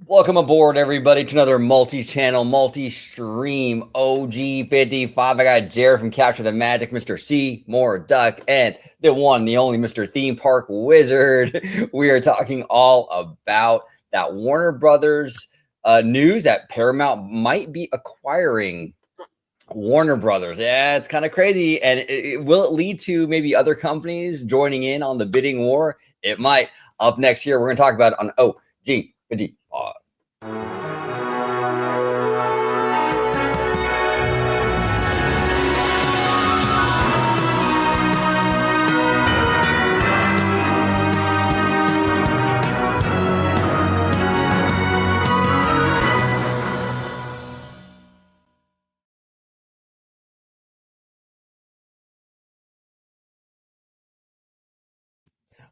Welcome aboard, everybody, to another multi-channel, multi-stream OG55. I got Jared from Capture the Magic, Mr. Seymour Duck, and the one, the only Mr. Theme Park Wizard. We are talking all about that Warner Brothers news that Paramount might be acquiring Warner Brothers. Yeah, it's kind of crazy. And will it lead to maybe other companies joining in on the bidding war? It might. Up next here, we're going to talk about it on OG55.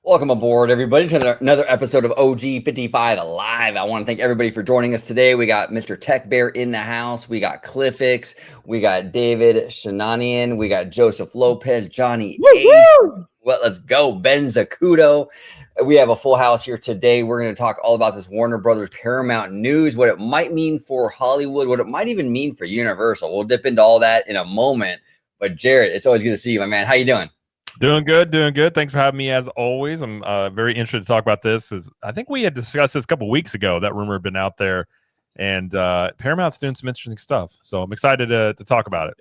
Welcome aboard, everybody, to another episode of OG55 Live. I want to thank everybody for joining us today. We got Mr. Tech Bear in the house. We got Cliffix. We got David Shananian. We got Joseph Lopez, Johnny Ace. Well, let's go. Ben Zacuto. We have a full house here today. We're going to talk all about this Warner Brothers Paramount news, what it might mean for Hollywood, what it might even mean for Universal. We'll dip into all that in a moment. But Jared, it's always good to see you, my man. How you doing? Doing good. Thanks for having me as always. I'm very interested to talk about this. I think we had discussed this a couple weeks ago. That rumor had been out there, and Paramount's doing some interesting stuff. So I'm excited to talk about it.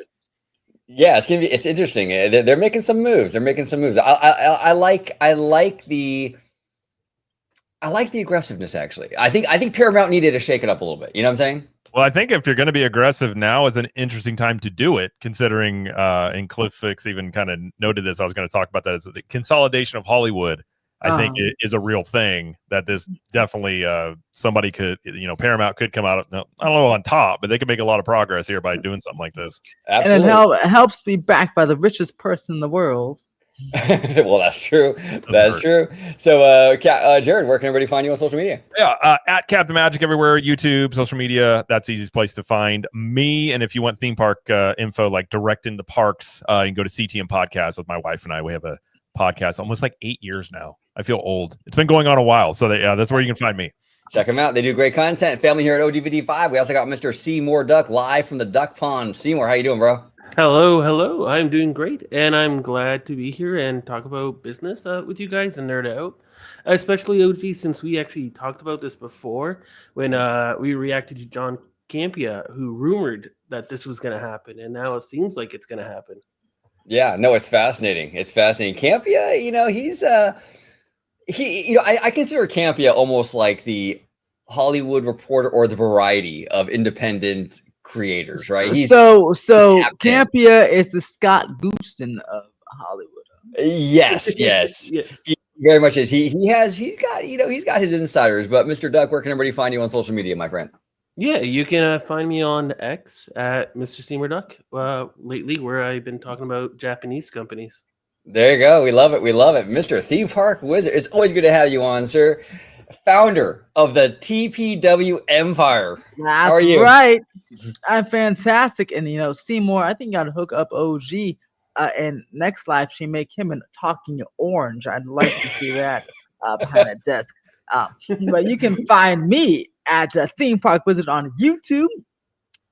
Yeah, it's interesting. They're making some moves. I like the aggressiveness. Actually, I think Paramount needed to shake it up a little bit. You know what I'm saying? Well, I think if you're going to be aggressive, now is an interesting time to do it, considering, and Cliffix even kind of noted this, I was going to talk about that, is the consolidation of Hollywood, I think it is a real thing, that this definitely, somebody could, Paramount could come out, I don't know on top, but they could make a lot of progress here by doing something like this. Absolutely. And it helps be backed by the richest person in the world. Well, that's true. That's true. So, Jared, where can everybody find you on social media? Yeah, at Captain Magic everywhere, YouTube, social media. That's the easiest place to find me. And if you want theme park info, like direct into parks, you can go to CTM Podcast with my wife and I. We have a podcast almost like 8 years now. I feel old. It's been going on a while. So that's where you can find me. Check them out. They do great content. Family here at OG55. We also got Mr. Seymour Duck live from the Duck Pond. Seymour, how you doing, bro? Hello. I'm doing great, and I'm glad to be here and talk about business with you guys and nerd out, especially OG, since we actually talked about this before when we reacted to John Campia, who rumored that this was going to happen, and now it seems like it's going to happen. Yeah, no, it's fascinating. Campia, he's I consider Campia almost like the Hollywood Reporter or the Variety of independent creators, right? So Campia is the Scott Gooston of Hollywood. Yes. He very much is. He's got his insiders. But Mr. Duck, where can everybody find you on social media, my friend? Yeah, you can find me on X at Mr. Seymour Duck lately, where I've been talking about Japanese companies. There you go. We love it. Mr. Theme Park Wizard. It's always good to have you on, sir. Founder of the TPW Empire. That's How are you? Right. I'm fantastic. And, Seymour, I think you got to hook up OG and next live stream, make him a talking orange. I'd like to see that behind a desk. But you can find me at Theme Park Wizard on YouTube. You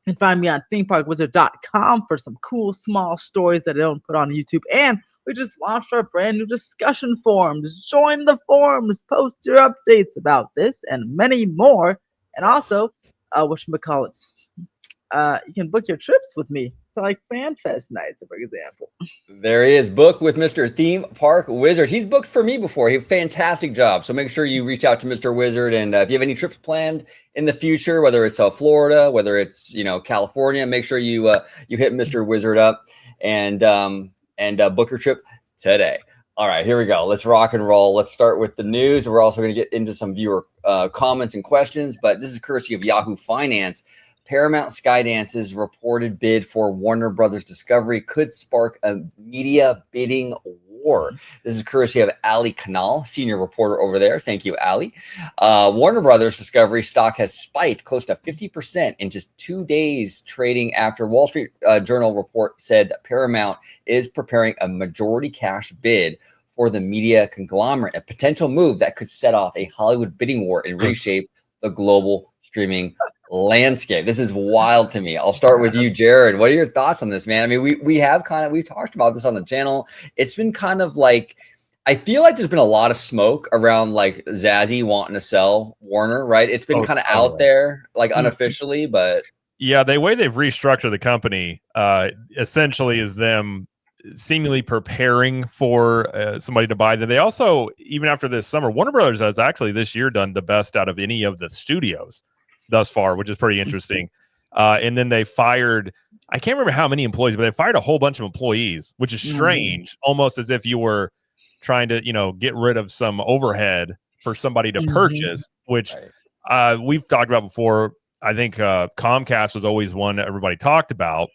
can find me on themeparkwizard.com for some cool small stories that I don't put on YouTube. And we just launched our brand new discussion forums. Join the forums, post your updates about this and many more. And also, whatchamacallit, you can book your trips with me to like FanFest nights, for example. There he is, booked with Mr. Theme Park Wizard. He's booked for me before. He did a fantastic job. So make sure you reach out to Mr. Wizard. And if you have any trips planned in the future, whether it's Florida, whether it's California, make sure you hit Mr. Wizard up and book your trip today. All right, here we go. Let's rock and roll. Let's start with the news. We're also going to get into some viewer comments and questions, but this is courtesy of Yahoo Finance. Paramount Skydance's reported bid for Warner Brothers Discovery could spark a media bidding war. This is courtesy of Ali Kanal, senior reporter over there. Thank you, Ali. Warner Brothers Discovery stock has spiked close to 50% in just 2 days, trading after Wall Street Journal report said that Paramount is preparing a majority cash bid for the media conglomerate, a potential move that could set off a Hollywood bidding war and reshape the global streaming landscape. This is wild to me. I'll start with you, Jared. What are your thoughts on this, man? I mean, we talked about this on the channel. It's been kind of like, I feel like there's been a lot of smoke around like Zazie wanting to sell Warner, right? It's been kind of out there, like unofficially, but yeah, the way they've restructured the company essentially is them seemingly preparing for somebody to buy them. They also, even after this summer, Warner Brothers has actually this year done the best out of any of the studios thus far, which is pretty interesting. And then they fired, I can't remember how many employees, but they fired a whole bunch of employees, which is strange, almost as if you were trying to, get rid of some overhead for somebody to purchase, which we've talked about before. I think Comcast was always one that everybody talked about.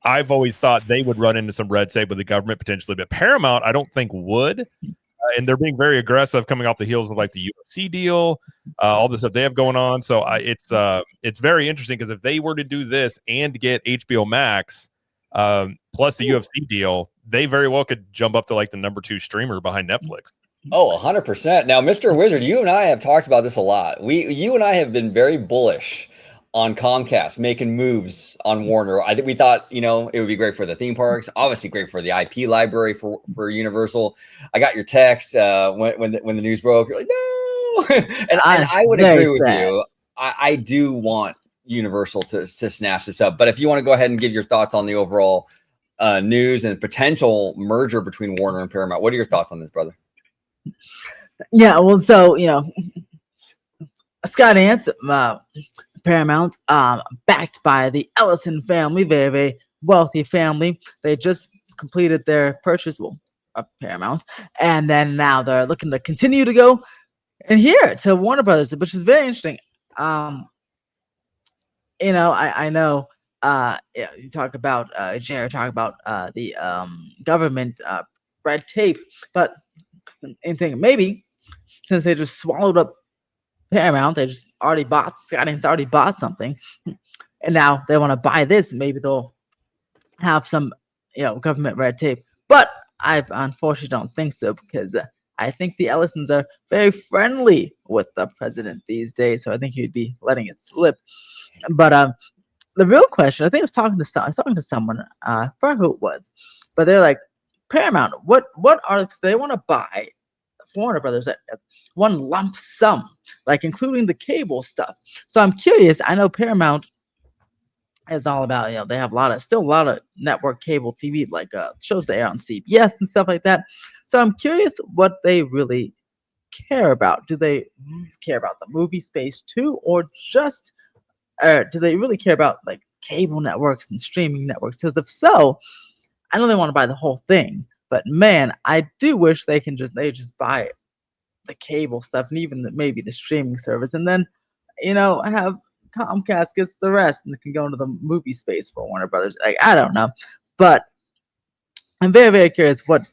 I've always thought they would run into some red tape with the government potentially, but Paramount I don't think would. And they're being very aggressive coming off the heels of like the UFC deal, all the stuff they have going on. So it's very interesting because if they were to do this and get HBO Max plus the UFC deal, they very well could jump up to like the number 2 streamer behind Netflix. Oh, 100%. Now, Mr. Wizard, you and I have talked about this a lot. You and I have been very bullish on Comcast making moves on Warner. We thought, it would be great for the theme parks, obviously great for the IP library for Universal. I got your text when the news broke. You're like, no, and I would agree with you. I do want Universal to snatch this up. But if you want to go ahead and give your thoughts on the overall news and potential merger between Warner and Paramount, what are your thoughts on this, brother? Yeah, well, so Scott Ants, Paramount, backed by the Ellison family, very, very wealthy family. They just completed their purchase of Paramount, and then now they're looking to continue to go and here to Warner Brothers, which is very interesting. I know you talk about Jared talk about the government red tape, but in thinking maybe since they just swallowed up Paramount, they just already bought something, and now they want to buy this. Maybe they'll have some government red tape, but I unfortunately don't think so, because I think the Ellisons are very friendly with the president these days, so I think he'd be letting it slip. But the real question, I think I was talking to someone, I forgot who it was, but they're like, Paramount, what are they want to buy Warner Brothers at one lump sum, like including the cable stuff. So I'm curious. I know Paramount is all about, they have a lot of network cable TV, like shows they air on CBS and stuff like that. So I'm curious what they really care about. Do they care about the movie space too, or just do they really care about like cable networks and streaming networks? Because if so, I know they want to buy the whole thing. But man, I do wish they just buy the cable stuff and even maybe the streaming service, and then have Comcast gets the rest and can go into the movie space for Warner Brothers. Like, I don't know, but I'm very, very curious what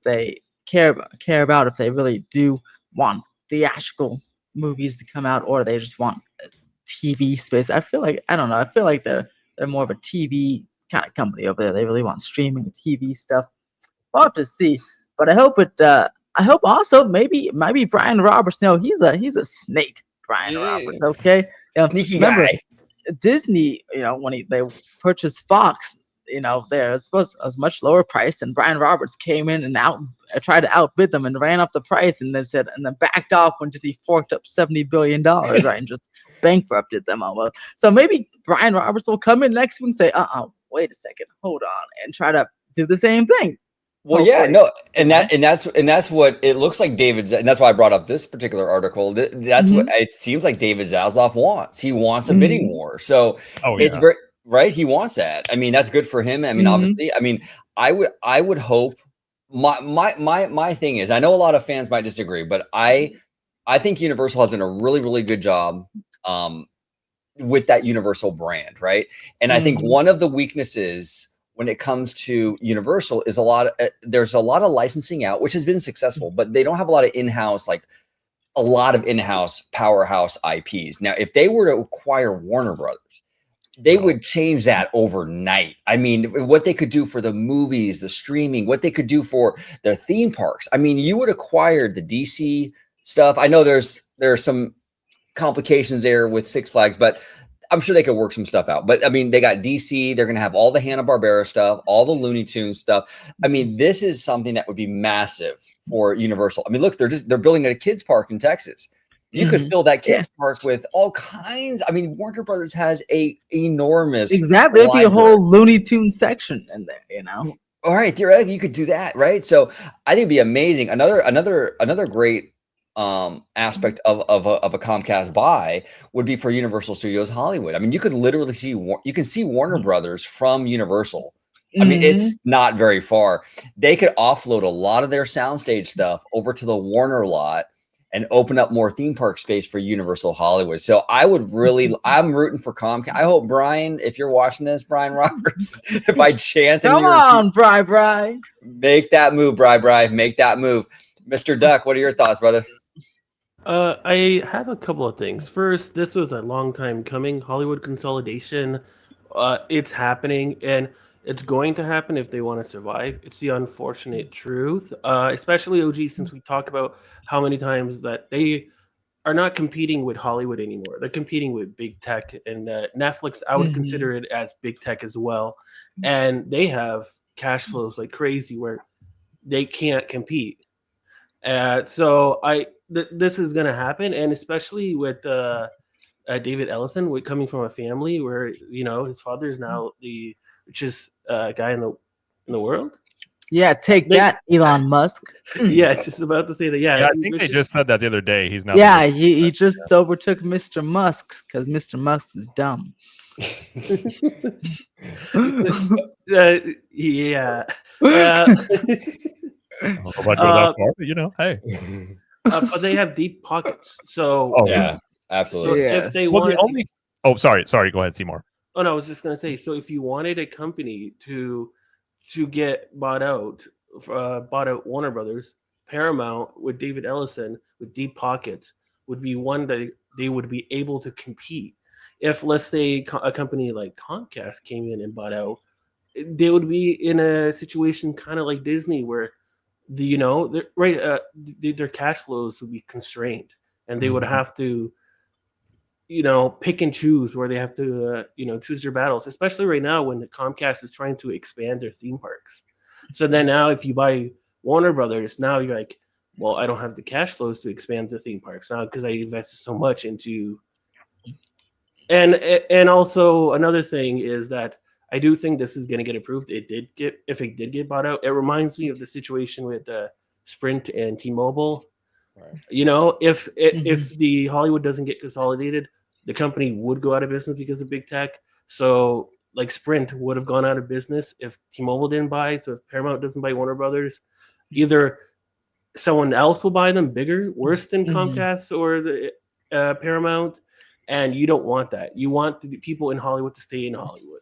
they care about, if they really do want theatrical movies to come out, or they just want a TV space. I feel like they're more of a TV kind of company over there. They really want streaming TV stuff. We'll have to see, but I hope it. I hope also maybe Brian Roberts. No, he's a snake. Brian Roberts. Okay, Sneaky remember, guy. Disney. When they purchased Fox, they're supposed to a much lower price, and Brian Roberts came in and tried to outbid them and ran up the price, and then backed off when Disney forked up $70 billion, right, and just bankrupted them almost. So maybe Brian Roberts will come in next week and say, wait a second, hold on, and try to do the same thing. Well, yeah, no, and that's what it looks like. And that's why I brought up this particular article. That's what it seems like David Zaslav wants. He wants a bidding war. So it's very right. He wants that. I mean, that's good for him. I mean, obviously, I mean, I would hope. My thing is, I know a lot of fans might disagree, but I think Universal has done a really, really good job with that Universal brand, right? And I think one of the weaknesses when it comes to Universal is there's a lot of licensing out, which has been successful, but they don't have a lot of in-house powerhouse IPs. Now, if they were to acquire Warner Brothers, they would change that overnight. I mean, what they could do for the movies, the streaming, what they could do for their theme parks. I mean, you would acquire the DC stuff. I know there's some complications there with Six Flags, but I'm sure they could work some stuff out. But I mean, they got DC. They're going to have all the Hanna-Barbera stuff, all the Looney Tunes stuff. I mean, this is something that would be massive for Universal. I mean, look, they're building a kids park in Texas. You could fill that kids park with all kinds. I mean, Warner Brothers has a enormous exactly. There'd be a whole Looney Tunes section in there, you know. All right, theoretically, you could do that, right? So I think it'd be amazing. Another great aspect of a Comcast buy would be for Universal Studios Hollywood. I mean, you could literally see Warner Brothers from Universal. I mean, it's not very far. They could offload a lot of their soundstage stuff over to the Warner lot and open up more theme park space for Universal Hollywood. So I'm rooting for Comcast. I hope, Brian, if you're watching this, Brian Roberts, if by chance, come on, Bri, make that move, Bri, make that move. Mr. Duck, what are your thoughts, brother? I have a couple of things. First, this was a long time coming. Hollywood consolidation, it's happening, and it's going to happen if they want to survive. It's the unfortunate truth, especially OG, since we talk about how many times that they are not competing with Hollywood anymore. They're competing with big tech, and Netflix, I would consider it as big tech as well. And they have cash flows like crazy where they can't compete. So this is going to happen, and especially with David Ellison, coming from a family where his father is now the richest guy in the world. Yeah, that, Elon Musk. Yeah, just about to say that. Yeah, I think they just said that the other day. He's now. Yeah, he just overtook Mr. Musk because Mr. Musk is dumb. Yeah. Hey. But they have deep pockets, so yeah, absolutely. So if they want, sorry, go ahead, Seymour. Oh no, I was just gonna say. So if you wanted a company to get bought out Warner Brothers, Paramount with David Ellison with deep pockets would be one that they would be able to compete. If, let's say, a company like Comcast came in and bought out, they would be in a situation kind of like Disney where their cash flows would be constrained, and they would have to pick and choose where they have to choose their battles, especially right now when the Comcast is trying to expand their theme parks. So then now if you buy Warner Brothers, now you're like, well, I don't have the cash flows to expand the theme parks now because I invested so much into. And also another thing is that I do think this is going to get approved. If it did get bought out, it reminds me of the situation with Sprint and T-Mobile. Right. If the Hollywood doesn't get consolidated, the company would go out of business because of big tech. So like Sprint would have gone out of business if T-Mobile didn't buy. So if Paramount doesn't buy Warner Brothers, either someone else will buy them bigger, worse than Comcast or the Paramount. And you don't want that. You want the people in Hollywood to stay in Hollywood.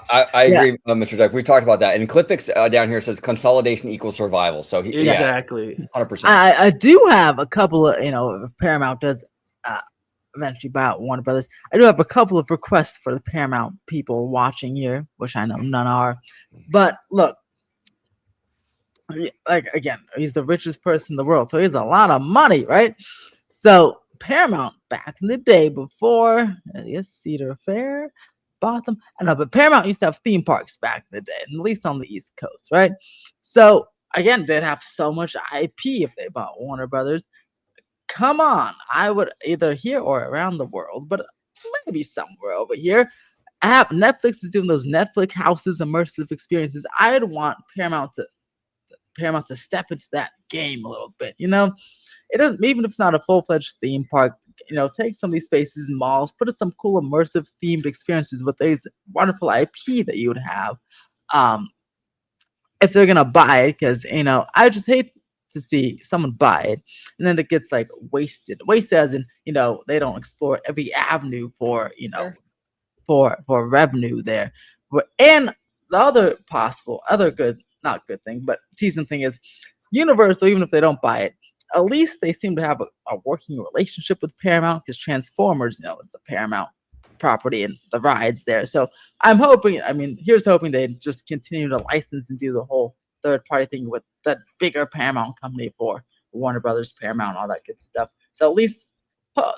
I agree, Mr. Duck. We talked about that. And CliffX down here says consolidation equals survival. So exactly, 100%. I do have a couple of if Paramount does eventually buy out Warner Brothers, I do have a couple of requests for the Paramount people watching here, which I know none are. But look, like again, he's the richest person in the world, so he has a lot of money, right? So Paramount back in the day before Cedar Fair bought them. I know, but Paramount used to have theme parks back in the day, at least on the East Coast, right? So again, they'd have so much IP if they bought Warner Brothers. Come on, I would either here or around the world, but maybe somewhere over here. Netflix is doing those Netflix houses, immersive experiences. I'd want Paramount to step into that game a little bit. It doesn't, even if it's not a full-fledged theme park, take some of these spaces in malls, put in some cool immersive themed experiences with these wonderful IP that you would have if they're gonna buy it, because I just hate to see someone buy it and then it gets like wasted as in they don't explore every avenue for for revenue there. And the other not good thing, but teasing thing is Universal, even if they don't buy it, at least they seem to have a working relationship with Paramount, because Transformers, it's a Paramount property and the rides there. So I'm hoping, here's hoping they just continue to license and do the whole third-party thing with the bigger Paramount company for Warner Brothers, Paramount, all that good stuff. So at least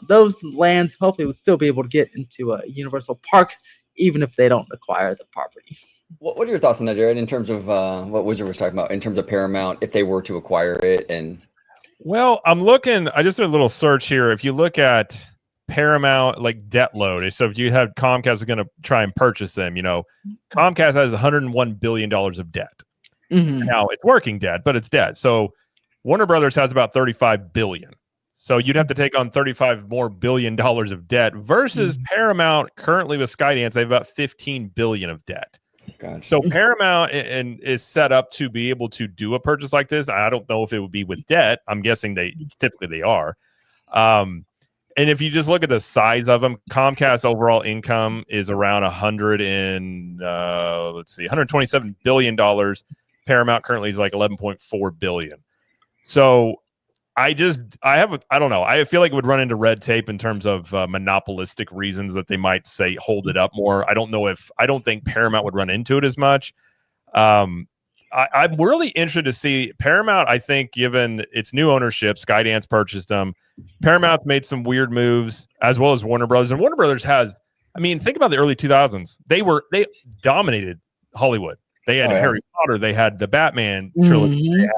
those lands hopefully would still be able to get into a Universal Park, even if they don't acquire the property. What are your thoughts on that, Jared, in terms of what Wizard was talking about, in terms of Paramount, if they were to acquire it? And well, I'm looking, I just did a little search here. If you look at Paramount, like debt load, so if you have Comcast is going to try and purchase them, you know, Comcast has $101 billion of debt. Now it's working debt, but it's debt. So Warner Brothers has about 35 billion. So you'd have to take on 35 more billion dollars of debt versus Paramount currently with Skydance, they have about 15 billion of debt. gotcha. So Paramount is set up to be able to do a purchase like this. I don't know if it would be with debt. I'm guessing they typically are. And if you just look at the size of them, Comcast overall income is around $127 billion. Paramount currently is like 11.4 billion. So I don't know. I feel like it would run into red tape in terms of monopolistic reasons that they might say hold it up more. I don't think Paramount would run into it as much. I'm really interested to see Paramount. I think given its new ownership, Skydance purchased them. Paramount's made some weird moves as well as Warner Brothers. And Warner Brothers has, I mean, think about the early 2000s. They dominated Hollywood. They had Harry Potter. They had the Batman trilogy. They had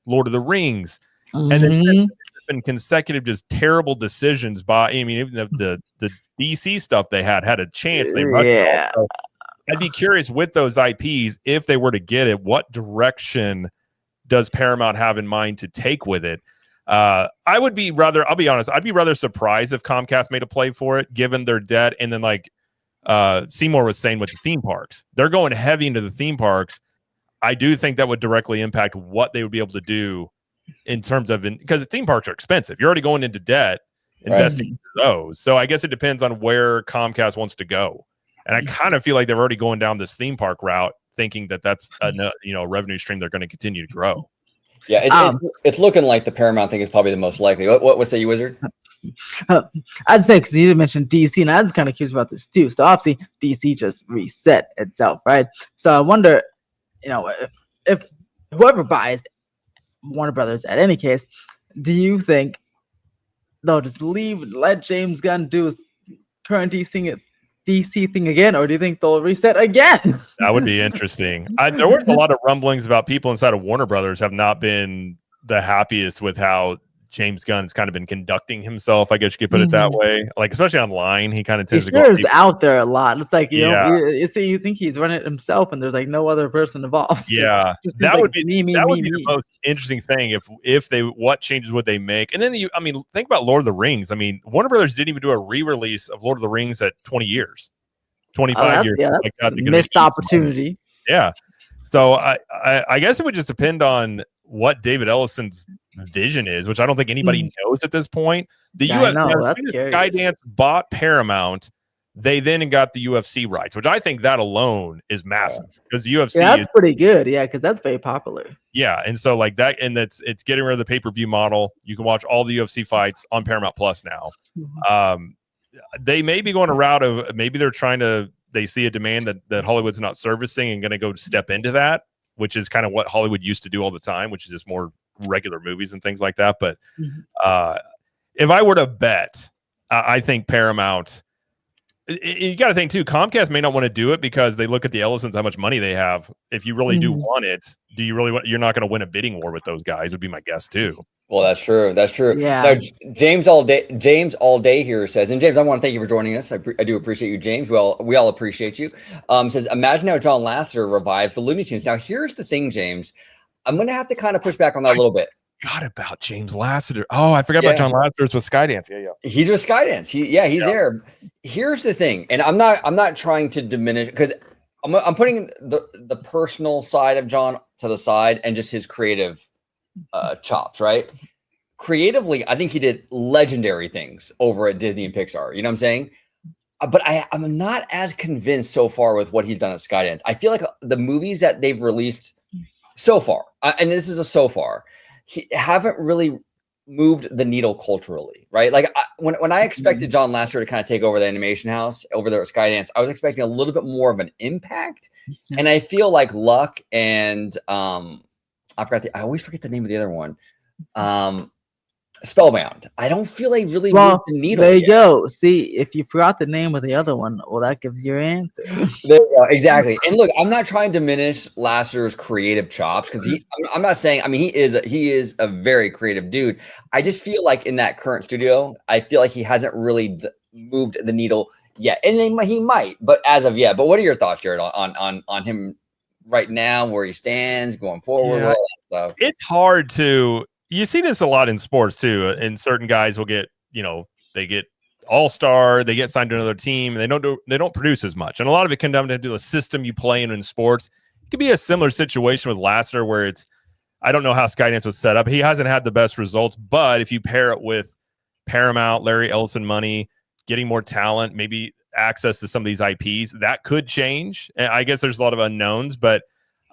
Lord of the Rings. And then there's been consecutive just terrible decisions by, I mean, even the DC stuff they had a chance. They rushed it all. So I'd be curious with those IPs, if they were to get it, what direction does Paramount have in mind to take with it? I'll be honest, I'd be rather surprised if Comcast made a play for it, given their debt. And then like Seymour was saying with the theme parks, they're going heavy into the theme parks. I do think that would directly impact what they would be able to do in terms of, because the theme parks are expensive. You're already going into debt investing into those. So I guess it depends on where Comcast wants to go. And I kind of feel like they're already going down this theme park route, thinking that that's a revenue stream they're going to continue to grow. Yeah, it's looking like the Paramount thing is probably the most likely. What say you, Wizard? I'd say, because you mentioned DC, and I was kind of curious about this too. So obviously DC just reset itself, right? So I wonder, if whoever buys Warner Brothers, at any case, do you think they'll just let James Gunn do his current DC thing again, or do you think they'll reset again? That would be interesting. There were a lot of rumblings about people inside of Warner Brothers have not been the happiest with how James Gunn's kind of been conducting himself, I guess you could put it that way. Like, especially online, he kind of tends to go out there a lot. It's like, you think he's running it himself and there's like no other person involved. Yeah. That would be the most interesting thing what changes would they make? And then think about Lord of the Rings. I mean, Warner Brothers didn't even do a re-release of Lord of the Rings at 20 years, 25 years. Yeah, that's a missed opportunity. Yeah. So I guess it would just depend on what David Ellison's vision is, which I don't think anybody knows at this point. Skydance bought Paramount. They then got the UFC rights, which I think that alone is massive, because UFC that's pretty good. Yeah, because that's very popular. Yeah, and so like that, and it's getting rid of the pay-per-view model. You can watch all the UFC fights on Paramount Plus now. They may be going a route of maybe they see a demand that Hollywood's not servicing and going to go step into that, which is kind of what Hollywood used to do all the time, which is just more regular movies and things like that. But if I were to bet, I think Paramount, you got to think too, Comcast may not want to do it because they look at the Ellisons, how much money they have. If you really do want it, do you really you're not going to win a bidding war with those guys, would be my guess too. Well, that's true. That's true. Yeah. Now, James all day here says, and James, I want to thank you for joining us. I do appreciate you, James. We all appreciate you. Says, imagine how John Lasseter revives the Looney Tunes. Now, here's the thing, James. I'm going to have to kind of push back on that a little bit. Forgot about James Lasseter. Oh, I forgot about John Lasseter with Skydance. Yeah. He's with Skydance. He's there. Here's the thing, and I'm not trying to diminish, because I'm putting the personal side of John to the side and just his creative chops, right? Creatively, I think he did legendary things over at Disney and Pixar. You know what I'm saying? But I'm not as convinced so far with what he's done at Skydance. I feel like the movies that they've released so far, and this is a so far, haven't really moved the needle culturally, right? Like when I expected John Lasseter to kind of take over the animation house over there at Skydance, I was expecting a little bit more of an impact. And I feel like Luck and I always forget the name of the other one. Spellbound. I don't feel like really moved Well, the needle there you yet. go. See, if you forgot the name of the other one, well, that gives you your answer. There you go. Exactly. And look, I'm not trying to diminish Lasseter's creative chops because I'm not saying. I mean, he is a very creative dude. I just feel like in that current studio, I feel like he hasn't really moved the needle yet, and he might, but as of yet. But what are your thoughts, Jared, on him right now, where he stands, going forward, Yeah, all that stuff? it's hard to. You see this a lot in sports too, and certain guys will get, they get all-star, they get signed to another team, and they don't produce as much. And a lot of it can come down to the system you play in sports. It could be a similar situation with Lasseter where it's, I don't know how Skydance was set up. He hasn't had the best results, but if you pair it with Paramount, Larry Ellison money, getting more talent, maybe access to some of these IPs, that could change. And I guess there's a lot of unknowns, but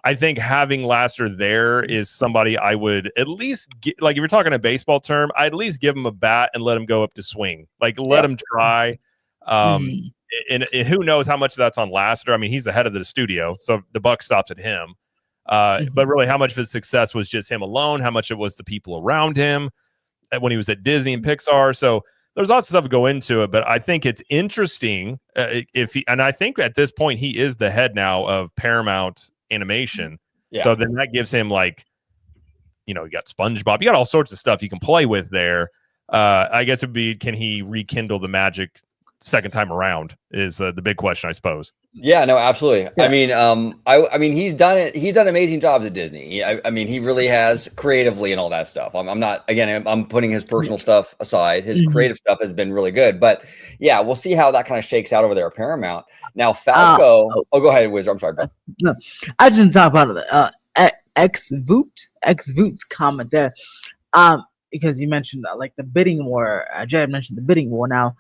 I think having Lasseter there is somebody I would at least like, if you're talking a baseball term, I'd at least give him a bat and let him go up to swing. Like, let him try. And who knows how much that's on Lasseter. I mean, he's the head of the studio, so the buck stops at him. But really, how much of his success was just him alone? How much it was the people around him when he was at Disney and Pixar? So there's lots of stuff to go into it, but I think it's interesting and I think at this point he is the head now of Paramount Animation. Yeah. So then that gives him, like, you got SpongeBob, you got all sorts of stuff you can play with there. I guess it'd be, can he rekindle the magic second time around is the big question, I suppose. Yeah, no, absolutely. Yeah. I mean, I mean, he's done it. He's done amazing jobs at Disney. I mean, he really has, creatively and all that stuff. I'm not, again, I'm putting his personal stuff aside. His creative stuff has been really good, but yeah, we'll see how that kind of shakes out over there at Paramount. Now, Falco. Go ahead, Wizard. I'm sorry, bro. No, I didn't talk about the X-Voot's comment there. Because you mentioned like the bidding war. Jared mentioned the bidding war. Now,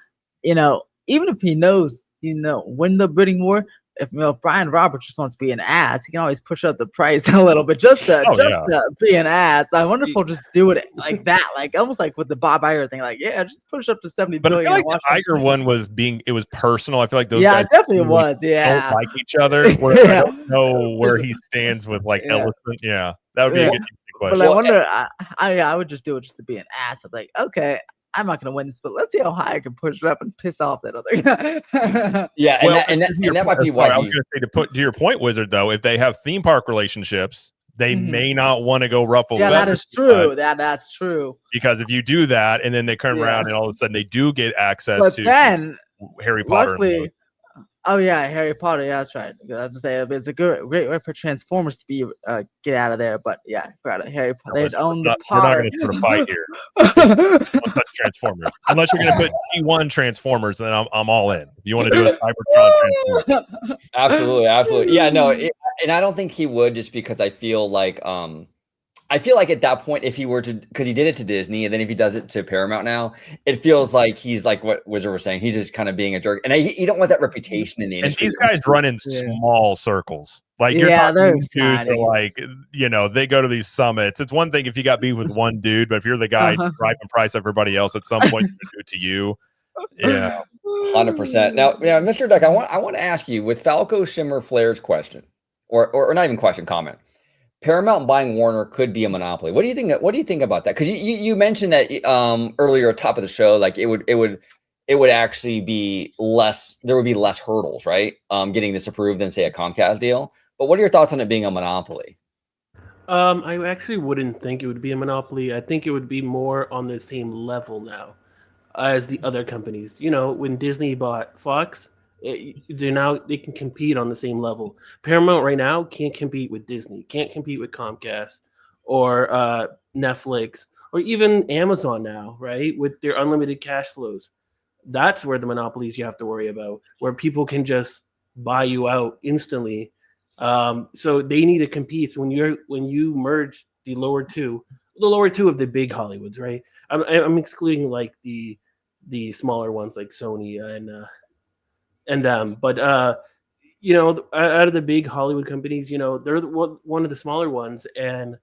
even if he knows, win the bidding war, if Brian Roberts just wants to be an ass, he can always push up the price a little bit just to be an ass. I wonder if he'll just do it like that, like almost like with the Bob Iger thing, like, yeah, just push up to 70 but billion. I feel like the Iger one it was personal. I feel like those yeah, guys it definitely was. Yeah, don't like each other. Where I don't know where he stands with like Ellison. Yeah, that would be a good question. But I wonder, I would just do it just to be an ass. I'm like, okay, I'm not gonna win this, but let's see how high I can push it up and piss off that other guy. Yeah, and that might be why. I was going to say, to put to your point, Wizard, though, if they have theme park relationships, they may not want to go ruffle. Yeah, that is true. That's true. Because if you do that, and then they turn around and all of a sudden they do get access to then, Harry Potter. Luckily, oh yeah, Harry Potter. Yeah, that's right. I have to say it's a great way for Transformers to be get out of there. But yeah, Harry Potter. They own the Potter. We're not going to sort of fight here. Don't touch Transformers unless you're going to put G1 Transformers. Then I'm all in. If you want to do a Cybertron Transformers, absolutely. Yeah, no, and I don't think he would, just because I feel like at that point, if he were to, because he did it to Disney, and then if he does it to Paramount now, it feels like he's like what Wizard was saying. He's just kind of being a jerk, and you don't want that reputation in the industry. And these guys run in small circles. Like, you're talking dudes are like, they go to these summits. It's one thing if you got beef with one dude, but if you're the guy driving price up everybody else, at some point they're gonna do it to you. Yeah, 100%. Now, Mr. Duck, I want to ask you, with Falco Shimmer Flair's question, or not even question, comment. Paramount buying Warner could be a monopoly. What do you think? What do you think about that? Because you mentioned that earlier, top of the show, like it would actually be less. There would be less hurdles, right? Getting this approved than, say, a Comcast deal. But what are your thoughts on it being a monopoly? I actually wouldn't think it would be a monopoly. I think it would be more on the same level now as the other companies. When Disney bought Fox, they can compete on the same level. Paramount right now can't compete with Disney, can't compete with Comcast or Netflix, or even Amazon now, right? With their unlimited cash flows. That's where the monopolies you have to worry about, where people can just buy you out instantly. So they need to compete. So when you merge the lower two of the big Hollywoods, right? I'm excluding like the smaller ones like Sony and them, but out of the big Hollywood companies, they're one of the smaller ones, and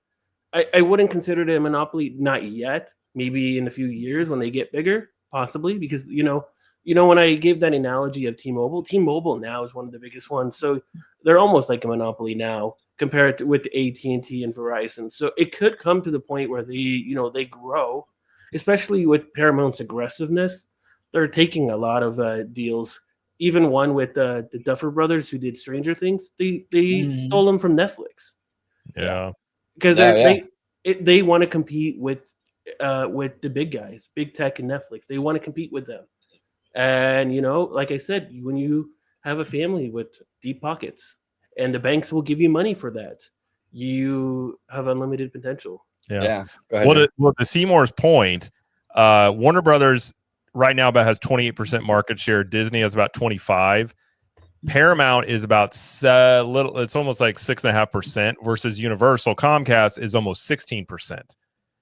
I wouldn't consider it a monopoly, not yet. Maybe in a few years when they get bigger, possibly, because when I gave that analogy of T-Mobile now is one of the biggest ones, so they're almost like a monopoly now compared to with AT&T and Verizon. So it could come to the point where they grow, especially with Paramount's aggressiveness, they're taking a lot of deals. Even one with the Duffer Brothers who did Stranger Things, they stole them from Netflix. Yeah. Because Yeah. they want to compete with the big guys, big tech and Netflix. They want to compete with them. And like I said, when you have a family with deep pockets, and the banks will give you money for that, you have unlimited potential. Yeah. Go ahead. To Seymour's point, Warner Brothers right now has 28% market share. Disney has about 25. Paramount is about little. It's almost like 6.5% versus Universal. Comcast is almost 16%.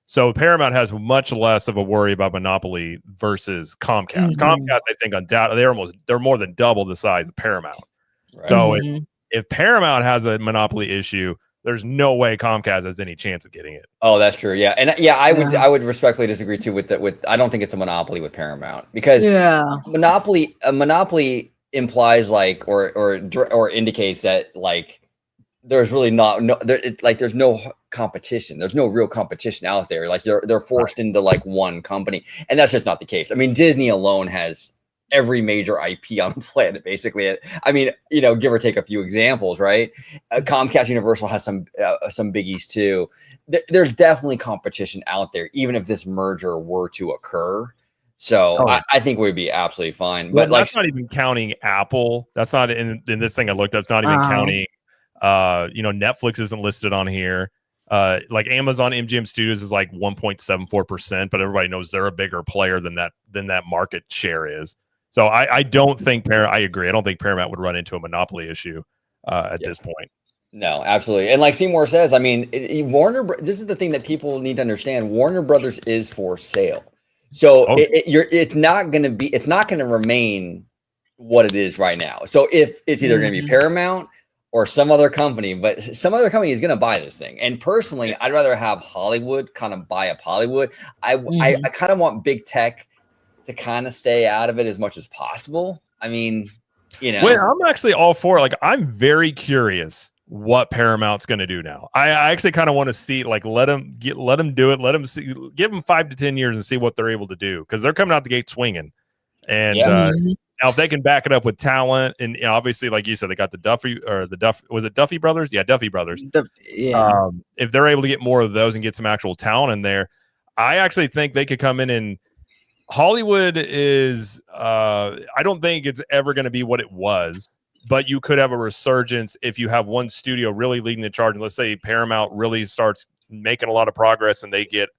So Paramount has much less of a worry about monopoly versus Comcast. Comcast, I think, undoubtedly, they're more than double the size of Paramount. Right. So if Paramount has a monopoly issue, there's no way Comcast has any chance of getting it. Oh, that's true. Yeah, and I would respectfully disagree too with that. I don't think it's a monopoly with Paramount, because monopoly implies like or indicates that like there's really there's no competition. There's no real competition out there. Like they're forced into like one company, and that's just not the case. I mean, Disney alone has every major IP on the planet, basically. I mean, give or take a few examples, right? Comcast Universal has some biggies too. There's definitely competition out there, even if this merger were to occur. So I think we'd be absolutely fine. But that's not even counting Apple. That's not in this thing I looked up. It's not even counting. Netflix isn't listed on here. Like Amazon MGM Studios is like 1.74%, but everybody knows they're a bigger player than that market share is. So I don't think I agree. I don't think Paramount would run into a monopoly issue at this point. No, absolutely. And like Seymour says, I mean, this is the thing that people need to understand. Warner Brothers is for sale. So it's not going to remain what it is right now. So if it's either going to be Paramount or some other company, but some other company is going to buy this thing. And personally, I'd rather have Hollywood kind of buy up Hollywood. I kind of want big tech to kind of stay out of it as much as possible. I mean, Well, I'm actually all for it. Like, I'm very curious what Paramount's going to do now. I actually kind of want to see, like, let them do it. Let them see, give them 5 to 10 years and see what they're able to do, because they're coming out the gate swinging. And now if they can back it up with talent, and obviously, like you said, they got was it Duffy Brothers? Yeah, Duffy Brothers. If they're able to get more of those and get some actual talent in there, I actually think they could come in and Hollywood is, I don't think it's ever going to be what it was, but you could have a resurgence if you have one studio really leading the charge. And let's say Paramount really starts making a lot of progress and they get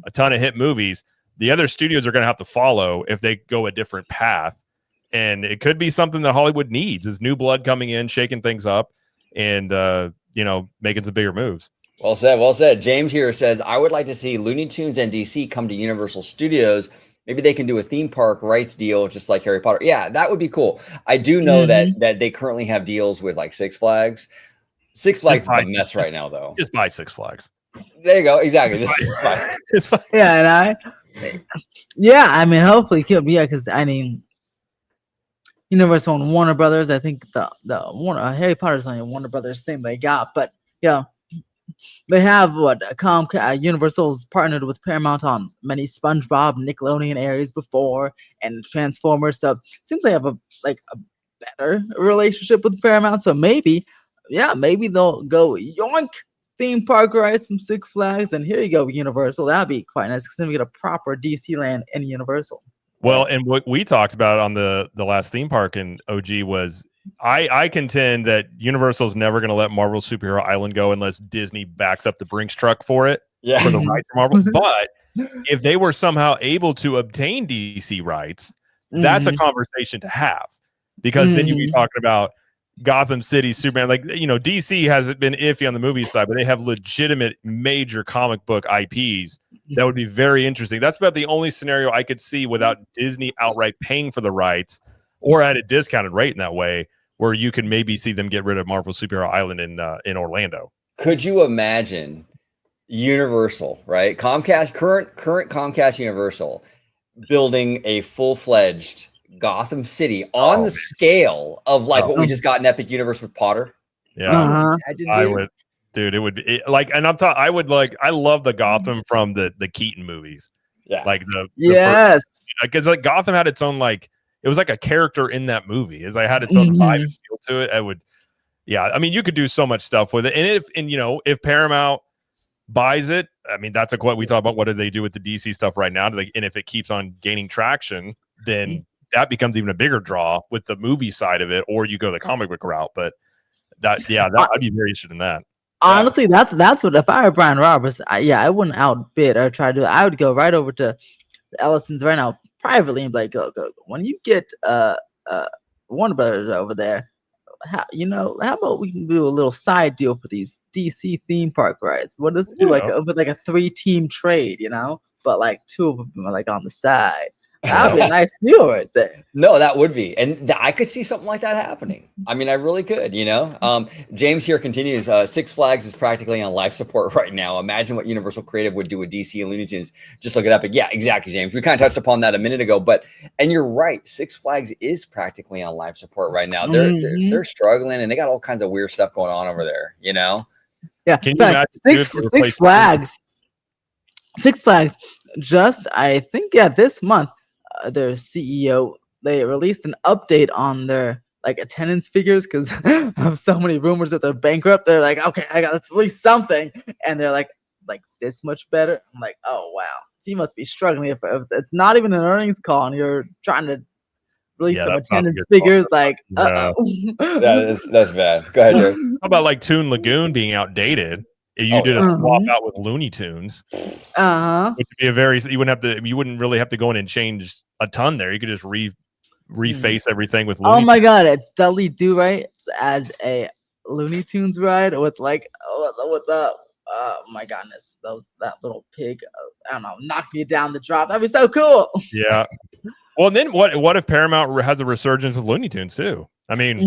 a ton of hit movies. The other studios are going to have to follow if they go a different path. And it could be something that Hollywood needs, is new blood coming in, shaking things up, and, making some bigger moves. Well said. Well said. James here says, I would like to see Looney Tunes and DC come to Universal Studios. Maybe they can do a theme park rights deal just like Harry Potter. Yeah, that would be cool. I do know that they currently have deals with like Six Flags. Six Flags is a mess right now, though. Just buy Six Flags. There you go. Exactly. Just yeah, I mean, hopefully, because I mean, Universal and Warner Brothers. I think the Warner Harry Potter's only a Warner Brothers thing they got, but they have Universal's partnered with Paramount on many SpongeBob, Nickelodeon areas before, and Transformers. So it seems they have a better relationship with Paramount. So maybe they'll go yoink theme park rides from Six Flags, and here you go, Universal. That'd be quite nice, because then we get a proper DC land in Universal. Well, and what we talked about on the last theme park in OG was, I contend that Universal is never going to let Marvel Superhero Island go unless Disney backs up the Brinks truck for it, for the rights for Marvel. But if they were somehow able to obtain DC rights, that's a conversation to have, because then you'd be talking about Gotham City, Superman. Like, DC hasn't been iffy on the movie side, but they have legitimate major comic book IPs that would be very interesting. That's about the only scenario I could see without Disney outright paying for the rights, or at a discounted rate in that way, where you can maybe see them get rid of Marvel Superhero Island in Orlando. Could you imagine Universal, right? Comcast, current Comcast Universal, building a full-fledged Gotham City on the scale of like what we just got in Epic Universe with Potter? Yeah, I would. Dude, it would be like, and I love the Gotham from the Keaton movies. Yeah. Like the Yes. because like Gotham had its own like it was like a character in that movie. As I had its own vibe and feel to it. I would, yeah. I mean, you could do so much stuff with it, and if Paramount buys it, I mean, that's what we talk about. What do they do with the DC stuff right now? And if it keeps on gaining traction, then that becomes even a bigger draw with the movie side of it, or you go the comic book route. But I'd be very interested in that. Honestly, that's what if I were Brian Roberts, I wouldn't outbid or try to do. I would go right over to Ellison's right now privately and be like, go. When you get Warner Brothers over there, how about we can do a little side deal for these DC theme park rides? What does do like a 3-team trade, but like 2 of them are like on the side. That'd be a nice deal right there. No, that would be. And I could see something like that happening. I mean, I really could, James here continues, Six Flags is practically on life support right now. Imagine what Universal Creative would do with DC and Looney Tunes. Just look it up. Yeah, exactly, James. We kind of touched upon that a minute ago, and you're right. Six Flags is practically on life support right now. They're struggling, and they got all kinds of weird stuff going on over there, Yeah. Can you imagine Six Flags? Six Flags just, I think, this month, their CEO, they released an update on their like attendance figures because of so many rumors that they're bankrupt. They're like, okay, let's release something, and they're like this much better. I'm like, oh wow, so you must be struggling if it's not even an earnings call and you're trying to release some attendance figures. Like, that's bad. Go ahead, Jared. How about like Toon Lagoon being outdated? You did a swap out with Looney Tunes. Which would be you wouldn't really have to go in and change a ton there. You could just reface everything with Looney Tunes. My god, a Dudley Do Right as a Looney Tunes ride with like my goodness, that little pig, I don't know, knock me down the drop. That'd be so cool. Yeah. Well, and then what if Paramount has a resurgence of Looney Tunes too? I mean,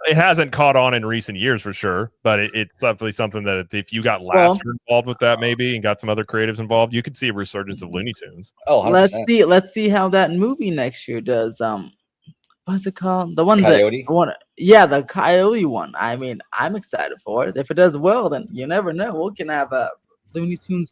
it hasn't caught on in recent years for sure, but it's definitely something that if you got Laster involved with that maybe and got some other creatives involved, you could see a resurgence of Looney Tunes. Oh, 100%. Let's see how that movie next year does. What's it called? The one Coyote? The Coyote one. I mean, I'm excited for it. If it does well, then you never know. We can have a Looney Tunes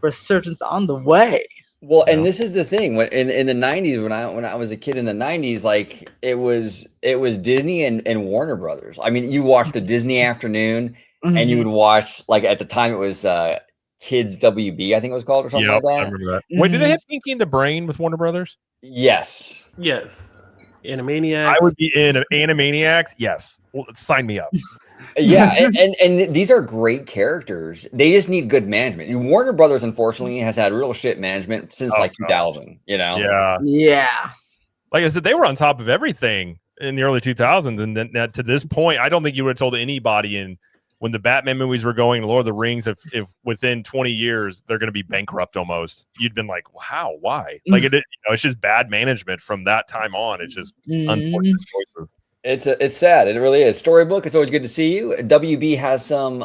resurgence on the way. Well, and this is the thing. When in the 90s, when I was a kid in the 90s, like it was Disney and Warner Brothers. I mean, you watched the Disney Afternoon, and you would watch, like, at the time it was Kids WB, I think it was called, or something like that. I remember that. Wait, did they have Pinky and the Brain with Warner Brothers? Yes. Animaniacs. I would be in Animaniacs. Yes. Well, sign me up. Yeah, and these are great characters. They just need good management. Warner Brothers, unfortunately, has had real shit management since 2000. Yeah. Like I said, they were on top of everything in the early 2000s, and then to this point, I don't think you would have told anybody when the Batman movies were going, Lord of the Rings, if within 20 years they're going to be bankrupt almost, you'd been like, wow, why? Like it's just bad management from that time on. It's just unfortunate choices. It's sad. It really is. Storybook, it's always good to see you. WB has some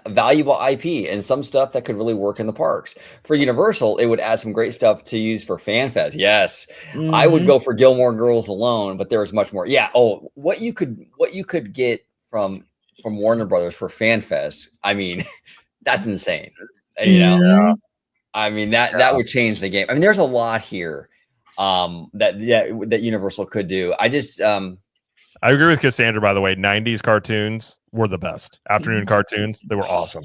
valuable IP and some stuff that could really work in the parks. For Universal, it would add some great stuff to use for FanFest. Yes, I would go for Gilmore Girls alone, but there is much more. Yeah. Oh, what you could get from Warner Brothers for FanFest. I mean, that's insane. I mean that would change the game. I mean, there's a lot here that Universal could do. I agree with Cassandra, by the way. 90s cartoons were the best. Afternoon cartoons, they were awesome.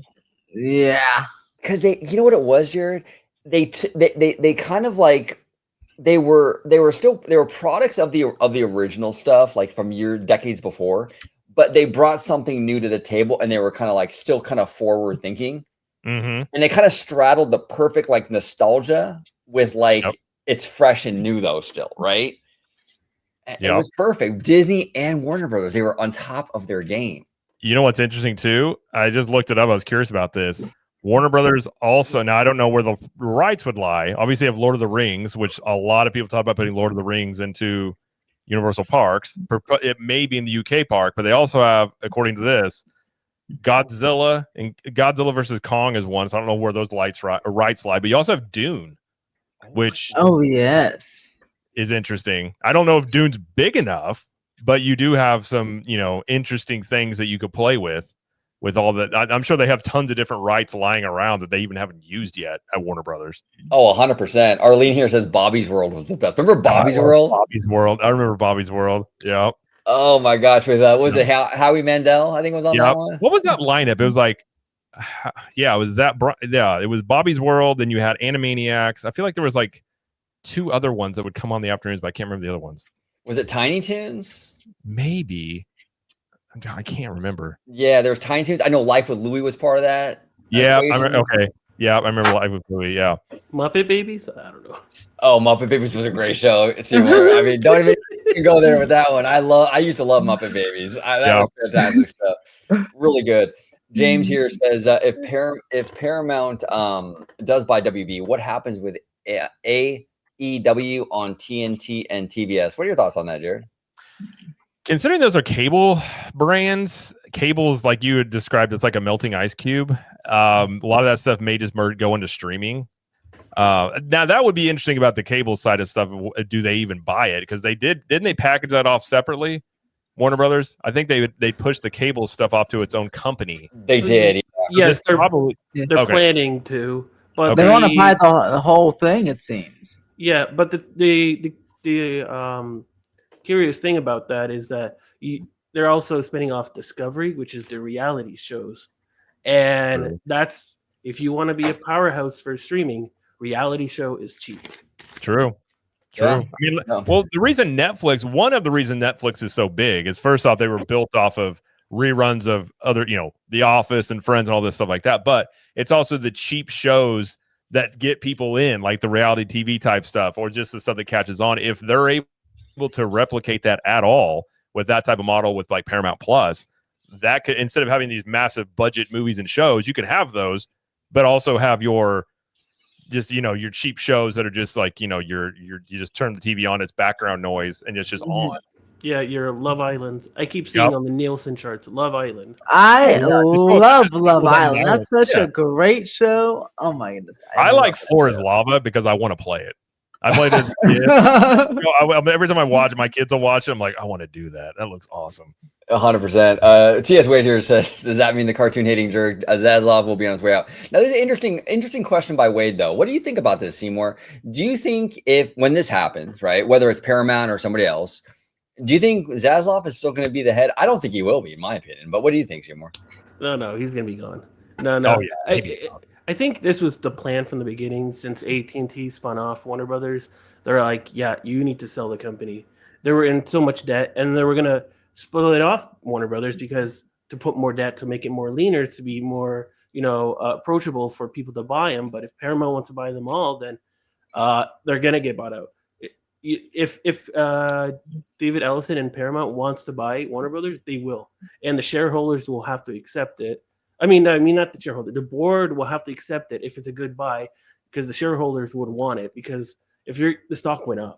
Yeah. Because you know what it was, Jared? They kind of like they were products of the original stuff, like from decades before, but they brought something new to the table, and they were kind of like still kind of forward thinking. And they kind of straddled the perfect like nostalgia with like it's fresh and new though still, right? It was perfect. Disney and Warner Brothers, they were on top of their game. You know what's interesting too? I just looked it up. I was curious about this. Warner Brothers also, now I don't know where the rights would lie. Obviously, you have Lord of the Rings, which a lot of people talk about putting Lord of the Rings into Universal Parks. It may be in the UK park, but they also have, according to this, Godzilla and Godzilla versus Kong is one. So I don't know where those rights lie, but you also have Dune, which is interesting. I don't know if Dune's big enough, but you do have some, interesting things that you could play with. with all that. I'm sure they have tons of different rights lying around that they even haven't used yet at Warner Brothers. Oh, 100%. Arlene here says Bobby's World was the best. Remember Bobby's World? Bobby's World. I remember Bobby's World. Yeah. Oh my gosh, with what was it Howie Mandel? I think was on that one. What was that lineup? It was like, yeah, it was that. Yeah, it was Bobby's World. Then you had Animaniacs. I feel like there was like 2 other ones that would come on the afternoons, but I can't remember the other ones. Was it Tiny Toons? Maybe. I can't remember. Yeah, there was Tiny Toons. I know Life with Louie was part of that. Yeah, okay. Yeah, I remember Life with Louie. Yeah. Muppet Babies? I don't know. Oh, Muppet Babies was a great show. Seymour. I mean, don't even go there with that one. I used to love Muppet Babies. That was fantastic stuff. Really good. James here says if Paramount does buy WB, what happens with AEW on TNT and TBS? What are your thoughts on that, Jared? Considering those are cable brands, cables like you had described, it's like a melting ice cube. A lot of that stuff may just go into streaming. Now that would be interesting about the cable side of stuff. Do they even buy it? Because didn't they package that off separately? Warner Brothers, I think they pushed the cable stuff off to its own company. They did. Yes, they're planning to, but they want to buy the whole thing. It seems. Yeah, but the curious thing about that is that they're also spinning off Discovery, which is the reality shows, and that's if you want to be a powerhouse for streaming, reality show is cheap. True. Yeah. I mean, well, the reason one of the reasons Netflix is so big is first off, they were built off of reruns of other, The Office and Friends and all this stuff like that. But it's also the cheap shows that get people in, like the reality TV type stuff, or just the stuff that catches on. If they're able to replicate that at all with that type of model with like Paramount Plus, that could, instead of having these massive budget movies and shows, you could have those, but also have your just your cheap shows that are just like you just turn the TV on, it's background noise and it's just on. Yeah, your Love Island. I keep seeing on the Nielsen charts, Love Island. I love Love Island. That's such a great show. Oh my goodness. I like Floor is Lava because I want to play it. I played it as a kid. Every time I watch it, my kids will watch it. I'm like, I want to do that. That looks awesome. 100%. T.S. Wade here says, does that mean the cartoon hating jerk Zaslav will be on his way out? Now, this is an interesting question by Wade, though. What do you think about this, Seymour? Do you think when this happens, right, whether it's Paramount or somebody else, do you think Zaslav is still going to be the head? I don't think he will be, in my opinion. But what do you think, Seymour? No, he's going to be gone. No. Oh, yeah. I think this was the plan from the beginning. Since AT&T spun off Warner Brothers, they're like, yeah, you need to sell the company. They were in so much debt, and they were going to split it off Warner Brothers because to put more debt to make it more leaner, to be more approachable for people to buy them. But if Paramount wants to buy them all, then they're going to get bought out. If David Ellison and Paramount wants to buy Warner Brothers, they will, and the shareholders will have to accept it. I mean, not the shareholder. The board will have to accept it if it's a good buy, because the shareholders would want it. Because if the stock went up,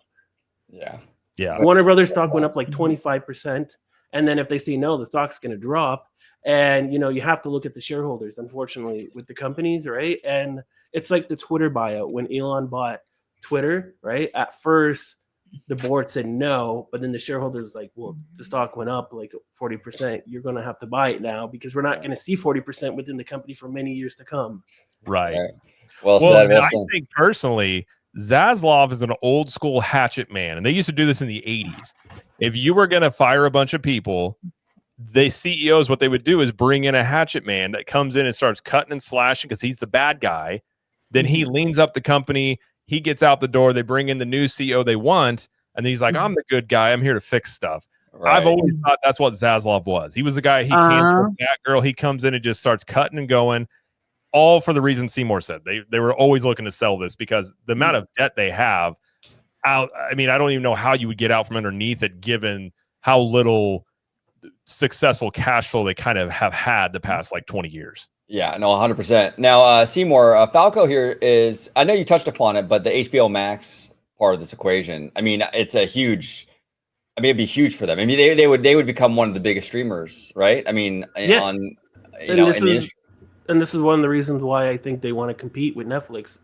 yeah, Warner Brothers stock went up like 25%, and then if they say no, the stock's going to drop. And you have to look at the shareholders, unfortunately, with the companies, right? And it's like the Twitter buyout when Elon bought Twitter, right? At first, the board said no, but then the shareholders like, well, the stock went up like 40%. You're going to have to buy it now because we're not going to see 40% within the company for many years to come. Right. Well said. I think personally, Zaslav is an old school hatchet man, and they used to do this in the 80s. If you were going to fire a bunch of people, the CEOs, what they would do is bring in a hatchet man that comes in and starts cutting and slashing because he's the bad guy. Then he leans up the company. He gets out the door. They bring in the new CEO they want. And then he's like, I'm the good guy. I'm here to fix stuff. Right. I've always thought that's what Zaslav was. He was the guy, he canceled that girl. He comes in and just starts cutting and going, all for the reason Seymour said. They were always looking to sell this because the amount of debt they have out. I mean, I don't even know how you would get out from underneath it, given how little successful cash flow they kind of have had the past like 20 years. Yeah, no, 100%. Now, Seymour, Falco here is, I know you touched upon it, but the HBO Max part of this equation, I mean, it's a huge, it'd be huge for them. I mean, they would become one of the biggest streamers, right? I mean, and this is one of the reasons why I think they want to compete with Netflix.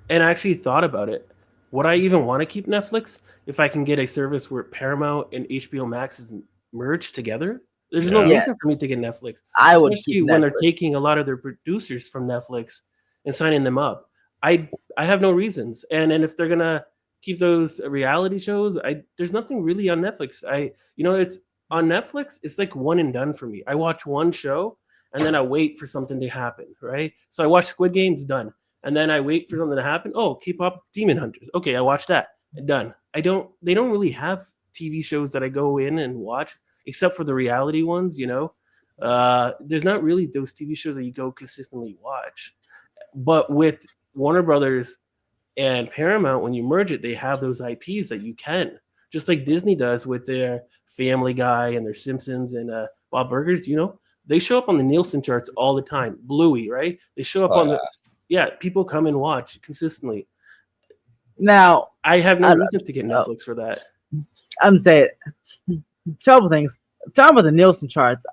And I actually thought about it, would I even want to keep Netflix if I can get a service where Paramount and HBO Max is merged together? There's no Yes. reason for me to get Netflix. I would Especially keep when they're Netflix. taking a lot of their producers from Netflix and signing them up. I have no reasons. And if they're gonna keep those reality shows, there's nothing really on Netflix. It's on Netflix, it's like one and done for me. I watch one show and then I wait for something to happen, right? So I watch Squid Game's done. And then I wait for something to happen. Oh, K-pop Demon Hunters. Okay, I watch that. Done. They don't really have TV shows that I go in and watch, except for the reality ones, there's not really those TV shows that you go consistently watch. But with Warner Brothers and Paramount, when you merge it, they have those IPs that you can, just like Disney does with their Family Guy and their Simpsons and Bob Burgers. They show up on the Nielsen charts all the time. Bluey, right? They show up on the people come and watch consistently. Now, I have no reason to get Netflix for that. I'm saying trouble things. Talking about the Nielsen charts,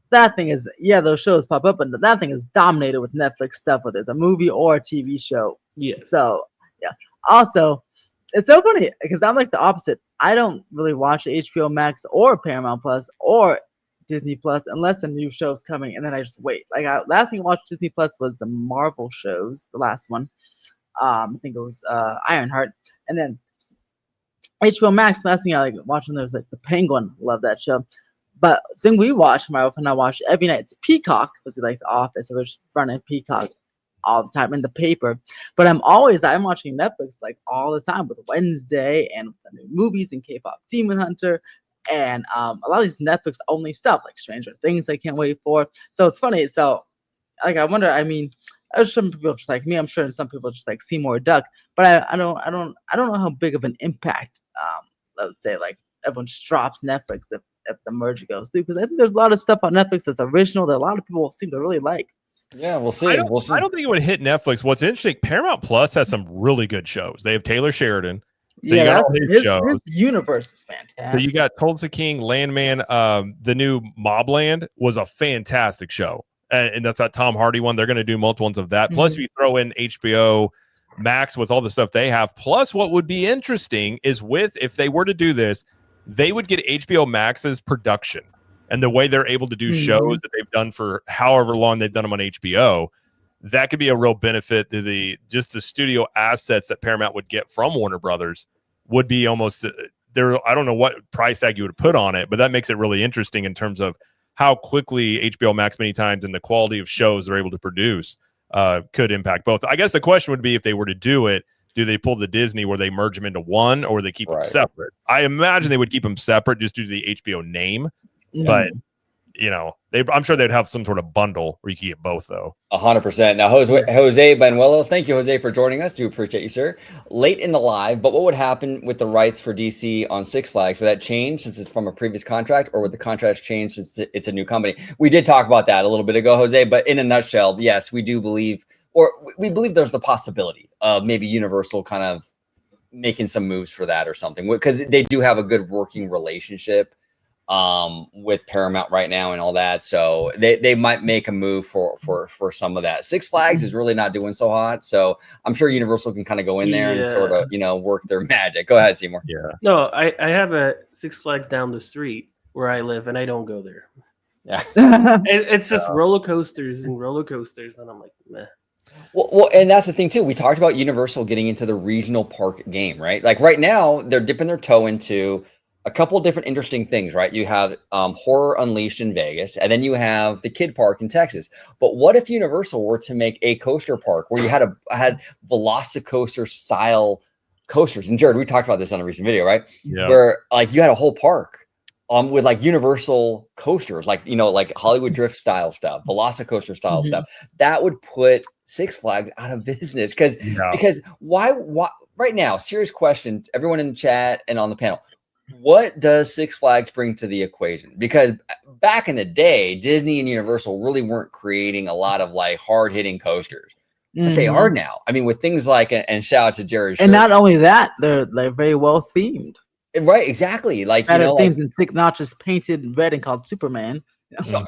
that thing is, those shows pop up, but that thing is dominated with Netflix stuff, whether it's a movie or a TV show. Yeah. So, yeah. Also, it's so funny because I'm like the opposite. I don't really watch HBO Max or Paramount Plus or Disney Plus unless a new show's coming, and then I just wait. Like last thing I watched Disney Plus was the Marvel shows, the last one. I think it was Ironheart, and then HBO Max. Last thing I like watching there was like The Penguin. Love that show. But the thing we watch, my wife and I watch every night, it's Peacock because we like The Office, so we're just running Peacock all the time in the paper. But I'm watching Netflix like all the time with Wednesday and with the new movies and K-pop Demon Hunter. And a lot of these Netflix only stuff like Stranger Things I can't wait for. So it's funny. So like I wonder, there's some people just like me, I'm sure, and some people just like Seymour Duck, but I don't know how big of an impact I would say like everyone just drops Netflix if the merger goes through, because I think there's a lot of stuff on Netflix that's original that a lot of people seem to really like. Yeah, we'll see. I don't think it would hit Netflix. What's interesting, Paramount Plus has some really good shows. They have Taylor Sheridan. So you got all his universe is fantastic. So you got Tulsa King, Landman. The new Mobland was a fantastic show, and that's that Tom Hardy one. They're going to do multiple ones of that. Plus, if you throw in HBO Max with all the stuff they have. Plus, what would be interesting is if they were to do this, they would get HBO Max's production and the way they're able to do shows that they've done for however long they've done them on HBO. That could be a real benefit to the studio assets that Paramount would get from Warner Brothers would be almost there. I don't know what price tag you would put on it, but that makes it really interesting in terms of how quickly HBO Max many times and the quality of shows they're able to produce could impact both. I guess the question would be, if they were to do it, do they pull the Disney where they merge them into one, or they keep them separate? I imagine they would keep them separate just due to the HBO name, but I'm sure they'd have some sort of bundle where you can get both, though. 100%. Now, Jose Banuelos, thank you, Jose, for joining us. Do appreciate you, sir. Late in the live, but what would happen with the rights for DC on Six Flags? Would that change since it's from a previous contract, or would the contract change since it's a new company? We did talk about that a little bit ago, Jose, but in a nutshell, yes, we do believe, or we believe there's the possibility of maybe Universal kind of making some moves for that or something, because they do have a good working relationship with Paramount right now and all that, so they might make a move for some of that. Six Flags is really not doing so hot, so I'm sure Universal can kind of go in there and sort of work their magic. Go ahead, Seymour. No, I have a Six Flags down the street where I live, and I don't go there. It's just roller coasters, and I'm like, meh. Well, and that's the thing too. We talked about Universal getting into the regional park game, right? Like right now, they're dipping their toe into a couple of different interesting things, right? You have Horror Unleashed in Vegas, and then you have the Kid Park in Texas. But what if Universal were to make a coaster park where you had Velocicoaster style coasters? And Jared, we talked about this on a recent video, right? Yeah. Where like you had a whole park with like Universal coasters, like like Hollywood Drift style stuff, Velocicoaster style stuff. That would put Six Flags out of business because why right now? Serious question, everyone in the chat and on the panel. What does Six Flags bring to the equation? Because back in the day, Disney and Universal really weren't creating a lot of like hard-hitting coasters. But they are now. I mean, with things like, and shout out to Jerry. And not only that, they're very well themed. Right, exactly. Like themed and not just painted red and called Superman.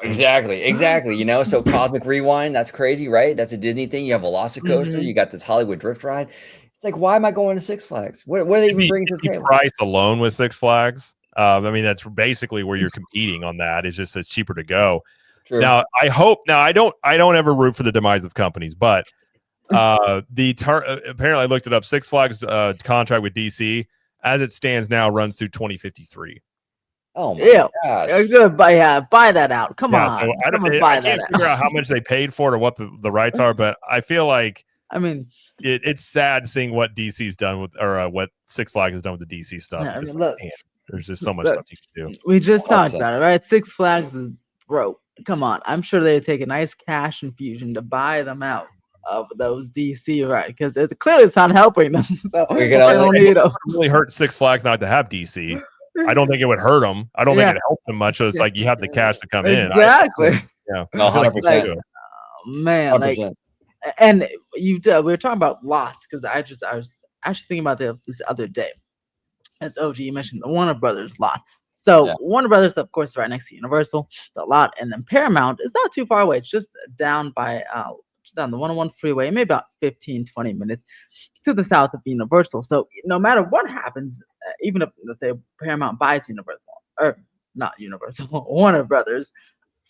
Exactly. So Cosmic Rewind, that's crazy, right? That's a Disney thing. You have Velocicoaster, you got this Hollywood Drift ride. It's like, why am I going to Six Flags? What are they even bringing to the table? Price alone with Six Flags, I mean, that's basically where you're competing on that. It's just it's cheaper to go. True. Now, I don't ever root for the demise of companies, but apparently I looked it up. Six Flags contract with DC as it stands now runs through 2053. Oh my Yeah, gosh. you're gonna buy that out. Come Yeah, on, so I buy can't that figure out. out how much they paid for it or what the rights are, but I feel like I mean, it's sad seeing what DC's done with, or what Six Flags has done with the DC stuff. yeah, I Just mean, look, man, there's just so much look, stuff you can do. we just talked 100%. about it, right? Six Flags is broke. Come on, I'm sure they take a nice cash infusion to buy them out of those DC, right? Because clearly it's not helping them. So We they can don't only- need them. It really hurt Six Flags not to have DC. I don't think it would hurt them. I don't Yeah. think it helped them much. So it's like you have the cash to come in. Exactly. Yeah, No, I feel like 100%. you do. Man, like, 100%. and we were talking about lots because I was actually thinking about this other day. As OG mentioned, the Warner Brothers lot. So Yeah. Warner Brothers, of course, right next to Universal, the lot, and then Paramount is not too far away. It's just down by down the 101 freeway, maybe about 15-20 minutes to the south of Universal. So no matter what happens, even if, let's say, Paramount buys Universal, or not Universal, Warner Brothers,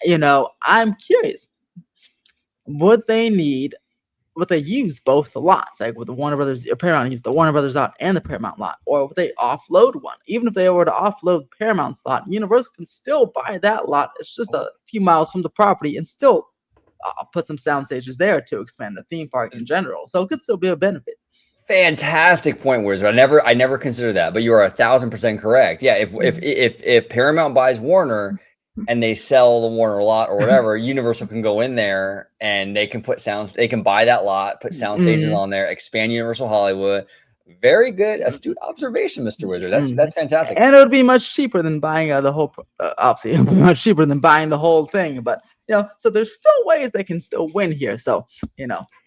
I'm curious, would they use both the lots, like with the Warner Brothers, Paramount use the Warner Brothers lot and the Paramount lot, or would they offload one? Even if they were to offload Paramount's lot, Universal can still buy that lot. It's just a few miles from the property and still put some sound stages there to expand the theme park in general. So it could still be a benefit. Fantastic point, Wizard. I never considered that, but you are 1,000% correct. Yeah, if Paramount buys Warner and they sell the Warner lot or whatever, Universal can go in there and they can put sounds. They can buy that lot, put sound stages on there, expand Universal Hollywood. Very good, astute observation, Mr. Wizard. That's fantastic. And it would be much cheaper than buying the whole. Obviously, it would be much cheaper than buying the whole thing. But so there's still ways they can still win here. So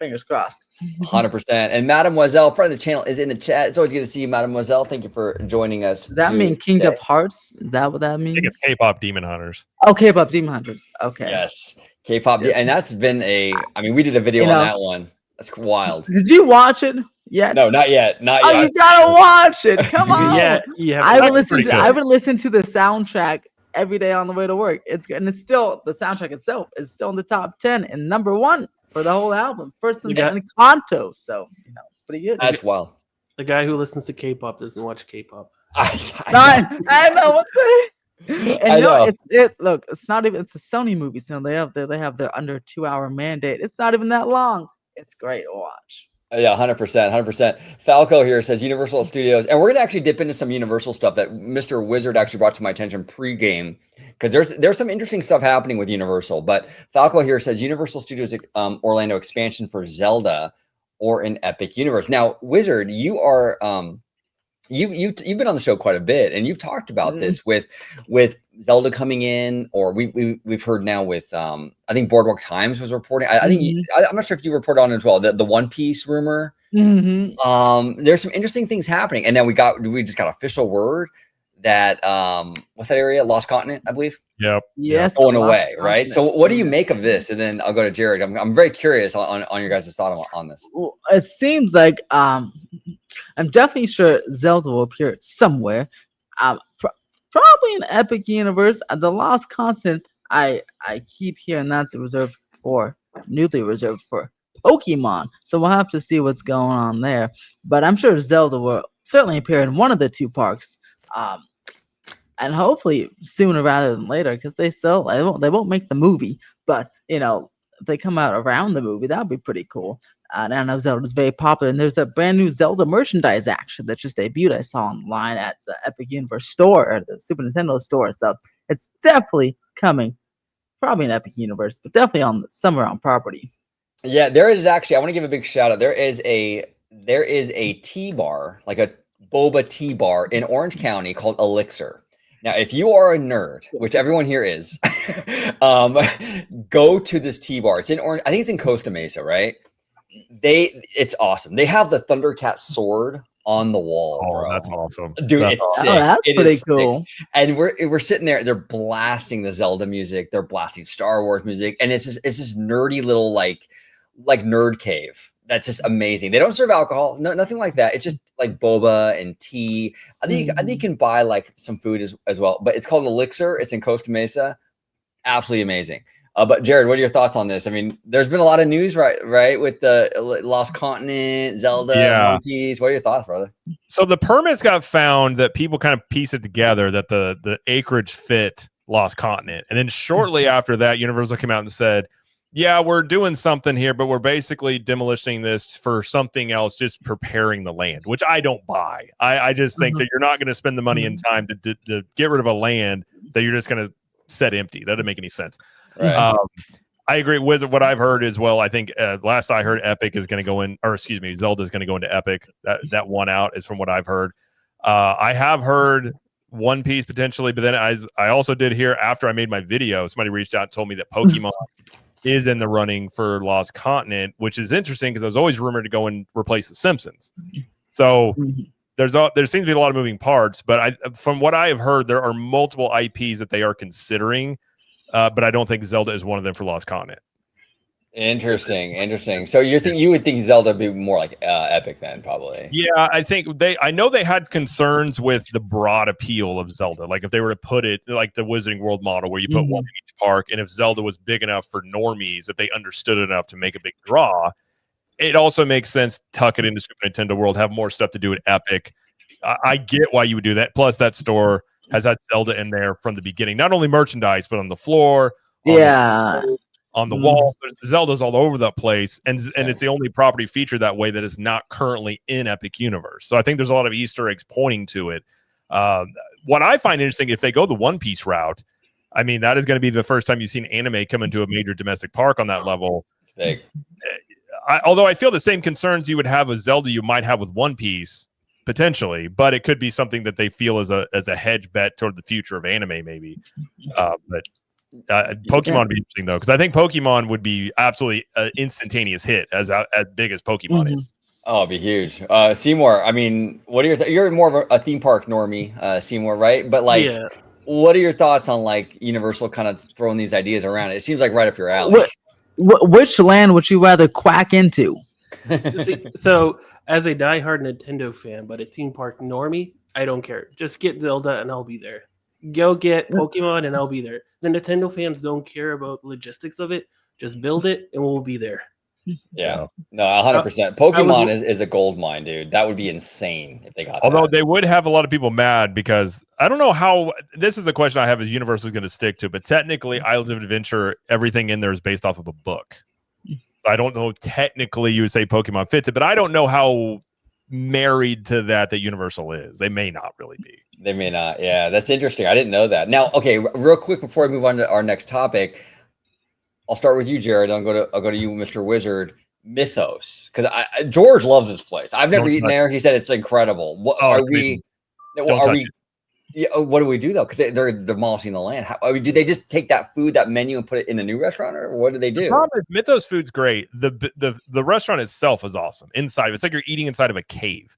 fingers crossed. 100%. And Mademoiselle, friend of the channel, is in the chat. It's always good to see you, Mademoiselle. Thank you for joining us. Does that mean King of Hearts? Is that what that I means? think it's K-pop Demon Hunters. Oh, K-pop Demon Hunters. Okay. Yes, K-pop, Yes. and that's been we did a video on that one. That's wild. Did you watch it yet? No, not yet. Not Oh, yet. you gotta watch it. Come on. Yeah. I would pretty listen to the soundtrack every day on the way to work. It's good, and it's still the soundtrack itself is still in the top 10 and number 1 for the whole album, first and Kanto. So it's pretty good. That's wild. The guy who listens to K-pop doesn't watch K-pop. I know what they. And I know. Look, it's not even. It's a Sony movie, so they have their under 2-hour mandate. It's not even that long. It's great to watch. Yeah, 100%. Falco here says Universal Studios, and we're gonna actually dip into some Universal stuff that Mr. Wizard actually brought to my attention pre-game, because there's some interesting stuff happening with Universal. But Falco here says Universal Studios Orlando expansion for Zelda or an Epic Universe. Now, Wizard, you are you've been on the show quite a bit, and you've talked about this with Zelda coming in, or we've heard now with I think Boardwalk Times was reporting. I think I'm not sure if you reported on it as well. The One Piece rumor. There's some interesting things happening, and then we just got official word that what's that area? Lost Continent, I believe. Yep. Yes. Going away, right? So what do you make of this? And then I'll go to Jared. I'm very curious on your guys' thought on this. Well, it seems like I'm definitely sure Zelda will appear somewhere. Probably in Epic Universe. The Lost Continent, I keep hearing that's newly reserved for Pokemon. So we'll have to see what's going on there. But I'm sure Zelda will certainly appear in one of the two parks. And hopefully sooner rather than later, because they won't make the movie. But if they come out around the movie, that'd be pretty cool. And I know Zelda's very popular, and there's a brand new Zelda merchandise action that just debuted. I saw online at the Epic Universe store, or the Super Nintendo store. So it's definitely coming, probably in Epic Universe, but definitely somewhere on property. Yeah, there is actually. I want to give a big shout out. There is a tea bar, like a boba tea bar in Orange County called Elixir. Now, if you are a nerd, which everyone here is, go to this tea bar. It's in Orange. I think it's in Costa Mesa, right? It's awesome. They have the Thundercat sword on the wall. Oh, bro. that's awesome, dude. That's It's awesome. sick. Oh, that's It pretty is cool. sick. And we're sitting there. They're blasting the Zelda music. They're blasting Star Wars music, and it's this nerdy little like nerd cave that's just amazing. They don't serve alcohol, nothing like that. It's just like boba and tea. I think you can buy like some food as well, but it's called Elixir. It's in Costa Mesa. Absolutely amazing. But Jared, what are your thoughts on this? I mean, there's been a lot of news, right, with the Lost Continent, Zelda, One Piece. What are your thoughts, brother? So the permits got found that people kind of piece it together that the acreage fit Lost Continent, and then shortly after that, Universal came out and said, yeah, we're doing something here, but we're basically demolishing this for something else, just preparing the land, which I don't buy. I just think that you're not going to spend the money and time to get rid of a land that you're just going to set empty. That doesn't make any sense. Right. I agree with what I've heard as well. I think last I heard, Epic is going to go in, or excuse me, Zelda is going to go into Epic. That one out is from what I've heard. I have heard One Piece potentially, but then I also did hear after I made my video, somebody reached out and told me that Pokemon is in the running for Lost Continent, which is interesting because I was always rumored to go and replace the Simpsons. So there seems to be a lot of moving parts, but from what I have heard, there are multiple IPs that they are considering, but I don't think Zelda is one of them for Lost Continent. Interesting. So you would think Zelda would be more like Epic then, probably. Yeah, I know they had concerns with the broad appeal of Zelda. Like if they were to put it like the Wizarding World model where you put one in each park, and if Zelda was big enough for normies that they understood enough to make a big draw, it also makes sense to tuck it into Super Nintendo World, have more stuff to do at Epic. I get why you would do that. Plus that store has had Zelda in there from the beginning, not only merchandise, but on the floor. On the wall, Zelda's all over the place, and it's the only property featured that way that is not currently in Epic Universe. So I think there's a lot of Easter eggs pointing to it. What I find interesting, if they go the One Piece route, I mean, that is going to be the first time you've seen anime come into a major domestic park on that level. It's big. Although I feel the same concerns you would have with Zelda, you might have with One Piece potentially, but it could be something that they feel as a hedge bet toward the future of anime, maybe. But Pokemon would be interesting though, because I think Pokemon would be absolutely an instantaneous hit as big as Pokemon is. Oh, it'd be huge. Seymour, I mean, what are you're more of a theme park normie, Seymour, right? But like, what are your thoughts on like Universal kind of throwing these ideas around? It seems like right up your alley. Which land would you rather quack into? So, as a diehard Nintendo fan, but a theme park normie, I don't care. Just get Zelda and I'll be there. Go get Pokemon and I'll be there. The Nintendo fans don't care about logistics of it. Just build it and we'll be there. Yeah, no, 100%. Pokemon is a gold mine, dude. That would be insane if they got that. Although they would have a lot of people mad because I don't know how, this is a question I have is Universal is going to stick to, but technically Islands of Adventure, everything in there is based off of a book. So I don't know if technically you would say Pokemon fits it, but I don't know how married to that Universal is. They may not really be. They may not. Yeah, that's interesting. I didn't know that. Now, okay, real quick before we move on to our next topic, I'll start with you, Jared. I'll go to you, Mr. Wizard. Mythos, because George loves this place. I've never eaten there. He said it's incredible. What are we? Yeah, what do we do though? Because they're demolishing the land. Do they just take that food, that menu, and put it in a new restaurant, or what do they do? Mythos food's great. The restaurant itself is awesome. Inside, it's like you're eating inside of a cave.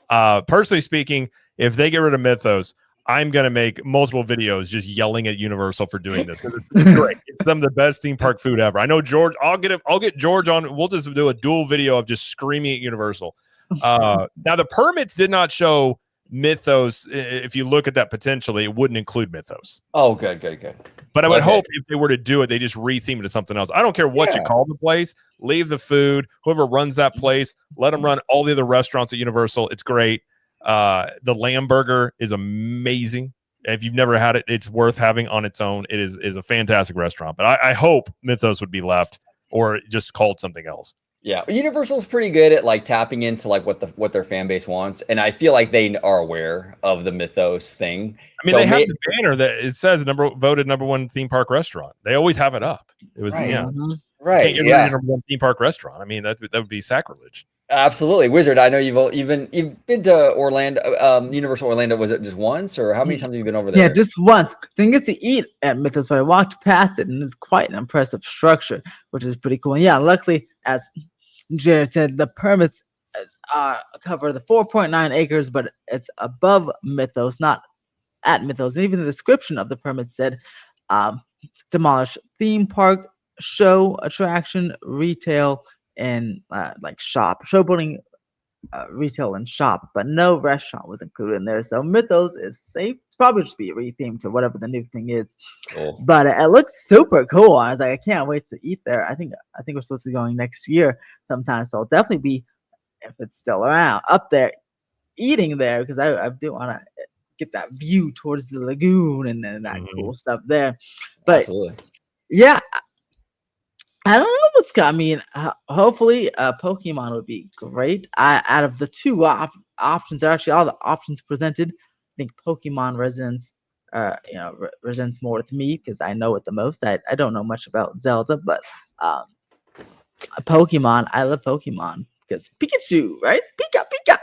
Personally speaking, if they get rid of Mythos, I'm gonna make multiple videos just yelling at Universal for doing this because it's great. It's some of the best theme park food ever. I know George. I'll get George on. We'll just do a dual video of just screaming at Universal. Now the permits did not show Mythos. If you look at that potentially, it wouldn't include Mythos. Oh, good. But I would hope if they were to do it, they just retheme it to something else. I don't care what you call the place. Leave the food. Whoever runs that place, let them run all the other restaurants at Universal. It's great. The lamb burger is amazing. If you've never had it, it's worth having on its own. It is a fantastic restaurant. But I hope Mythos would be left or just called something else. Yeah, Universal's pretty good at like tapping into like what their fan base wants, and I feel like they are aware of the Mythos thing. I mean, they have the banner that it says voted number one theme park restaurant. They always have it up. It was right. Can't get rid of number one theme park restaurant. I mean, that would be sacrilege. Absolutely, Wizard. I know you've been to Orlando, Universal Orlando. Was it just once, or how many times have you been over there? Yeah, just once. Didn't get to eat at Mythos, but I walked past it, and it's quite an impressive structure, which is pretty cool. And yeah, luckily, as Jared said, the permits cover the 4.9 acres, but it's above Mythos, not at Mythos. And even the description of the permit said, demolish theme park, show, attraction, retail, in like showboating retail and shop, but no restaurant was included in there. So Mythos is safe. It's probably just be rethemed to whatever the new thing is. Cool. But it looks super cool. I was like, I can't wait to eat there. I think we're supposed to be going next year sometime. So I'll definitely be, if it's still around, up there eating there, because I do want to get that view towards the lagoon and that cool stuff there. But Absolutely. yeah, I don't know what's got me. Hopefully, Pokemon would be great. Out of the two options, actually all the options presented, I think Pokemon resonates, resonates more with me because I know it the most. I don't know much about Zelda, but Pokemon, I love Pokemon because Pikachu, right? Pika Pika.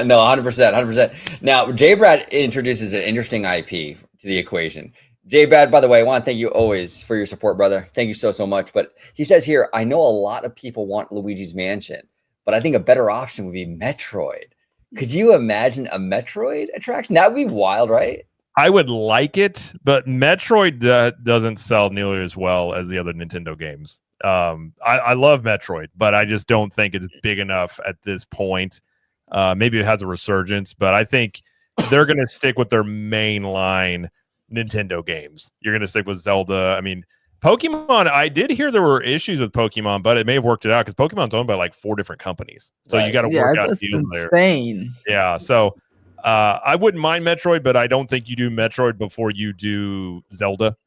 No, 100%, 100%. Now, J Brad introduces an interesting IP to the equation. J Brad, by the way, I want to thank you always for your support, brother. Thank you so much. But he says here, I know a lot of people want Luigi's Mansion, but I think a better option would be Metroid. Could you imagine a Metroid attraction? That would be wild, right? I would like it, but Metroid doesn't sell nearly as well as the other Nintendo games. I love Metroid, but I just don't think it's big enough at this point. Maybe it has a resurgence, but I think they're going to stick with their main line Nintendo games. You're going to stick with Zelda. I mean, Pokemon, I did hear there were issues with Pokemon, but it may have worked it out because Pokemon's owned by like 4 different companies. So you got to work out deals there. Insane. Yeah. So I wouldn't mind Metroid, but I don't think you do Metroid before you do Zelda.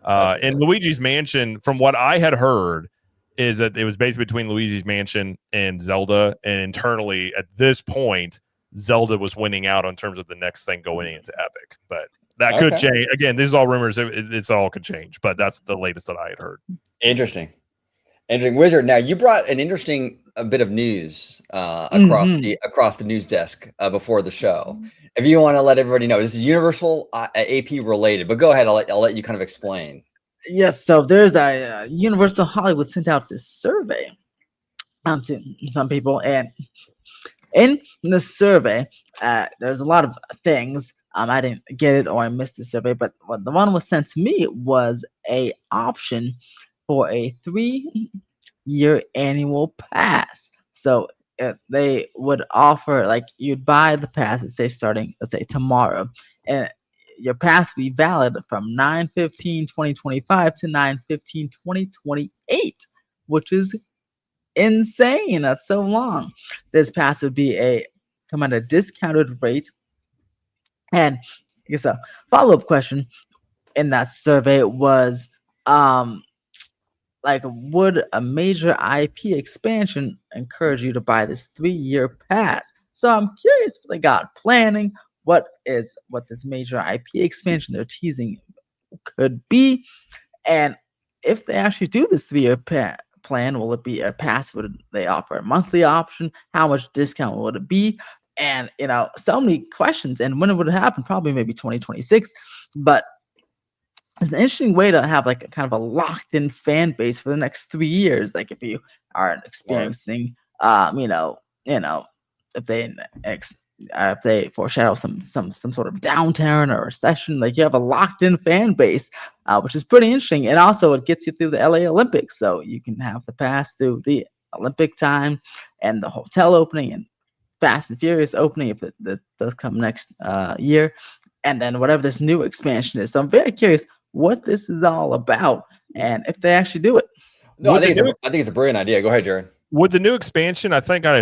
And Luigi's Mansion, from what I had heard, is that it was basically between Luigi's Mansion and Zelda. And internally, at this point, Zelda was winning out in terms of the next thing going into Epic. But that could change. Again, this is all rumors. It's all could change, but that's the latest that I had heard. Interesting. Wizard. Now, you brought an interesting bit of news across the news desk before the show. If you want to let everybody know, this is Universal AP related, but go ahead. I'll let you kind of explain. Yes. So there's a Universal Hollywood sent out this survey to some people, and in the survey, there's a lot of things. I didn't get it or I missed the survey, but the one was sent to me was a option for a 3-year annual pass. So they would offer, like, you'd buy the pass, let's say starting, let's say tomorrow, and your pass would be valid from 9/15/2025 to 9/15/2028, which is insane. That's so long. This pass would be come at a discounted rate. And I guess a follow-up question in that survey was, like, would a major IP expansion encourage you to buy this 3-year pass? So I'm curious if they got planning, what this major IP expansion they're teasing could be, and if they actually do this 3-year plan, will it be a pass? Would they offer a monthly option? How much discount would it be? And so many questions. And when it would happen, probably maybe 2026. But it's an interesting way to have like a kind of a locked-in fan base for the next 3 years. Like if you are experiencing, if they foreshadow some sort of downturn or recession, like you have a locked-in fan base, which is pretty interesting. And also it gets you through the LA Olympics, so you can have the pass through the Olympic time and the hotel opening and Fast and Furious opening if it does come next year, and then whatever this new expansion is. So I'm very curious what this is all about and if they actually do it. No, I think it's a brilliant idea. Go ahead, Jared. With the new expansion, I think I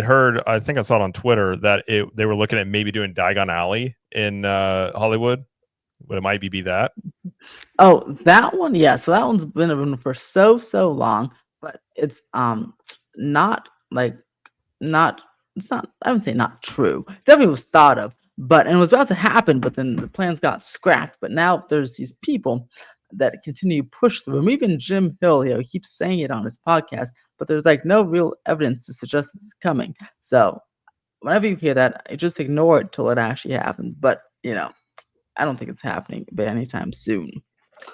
think I saw it on Twitter that they were looking at maybe doing Diagon Alley in Hollywood. Would it might be that? Oh, that one, yeah. So that one's been around for so long, but it's not. It's not. I wouldn't say not true. Definitely was thought of, and it was about to happen, but then the plans got scrapped. But now there's these people that continue to push through. Even Jim Hill, he keeps saying it on his podcast, but there's like no real evidence to suggest it's coming. So whenever you hear that, you just ignore it till it actually happens. But I don't think it's happening anytime soon.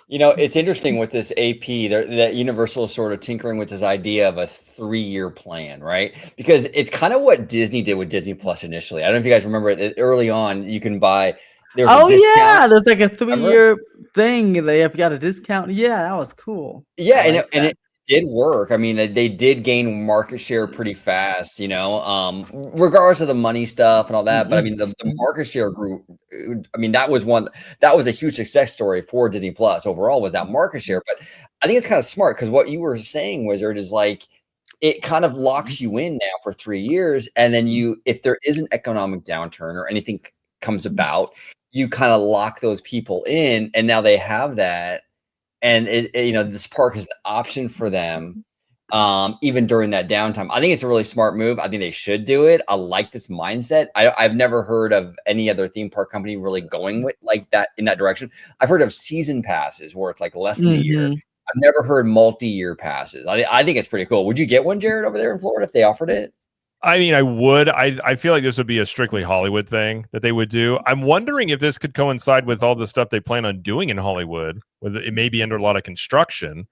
It's interesting with this AP that Universal is sort of tinkering with this idea of a 3-year plan, right? Because it's kind of what Disney did with Disney Plus initially. I don't know if you guys remember it. Early on, you can buy. There's there's like a 3-year thing. They have got a discount. Yeah, that was cool. Yeah, and did work. I mean, they did gain market share pretty fast, regardless of the money stuff and all that. But I mean, the market share grew. I mean, that was a huge success story for Disney Plus overall, was that market share. But I think it's kind of smart, because what you were saying, Wizard, is like, it kind of locks you in now for 3 years. And then if there is an economic downturn or anything comes about, you kind of lock those people in, and now they have that. And this park is an option for them, even during that downtime. I think it's a really smart move. I think they should do it. I like this mindset. I've never heard of any other theme park company really going with like that, in that direction. I've heard of season passes where it's like less than a year. I've never heard multi-year passes. I think it's pretty cool. Would you get one, Jared, over there in Florida if they offered it? I mean, I would. I feel like this would be a strictly Hollywood thing that they would do. I'm wondering if this could coincide with all the stuff they plan on doing in Hollywood, where it may be under a lot of construction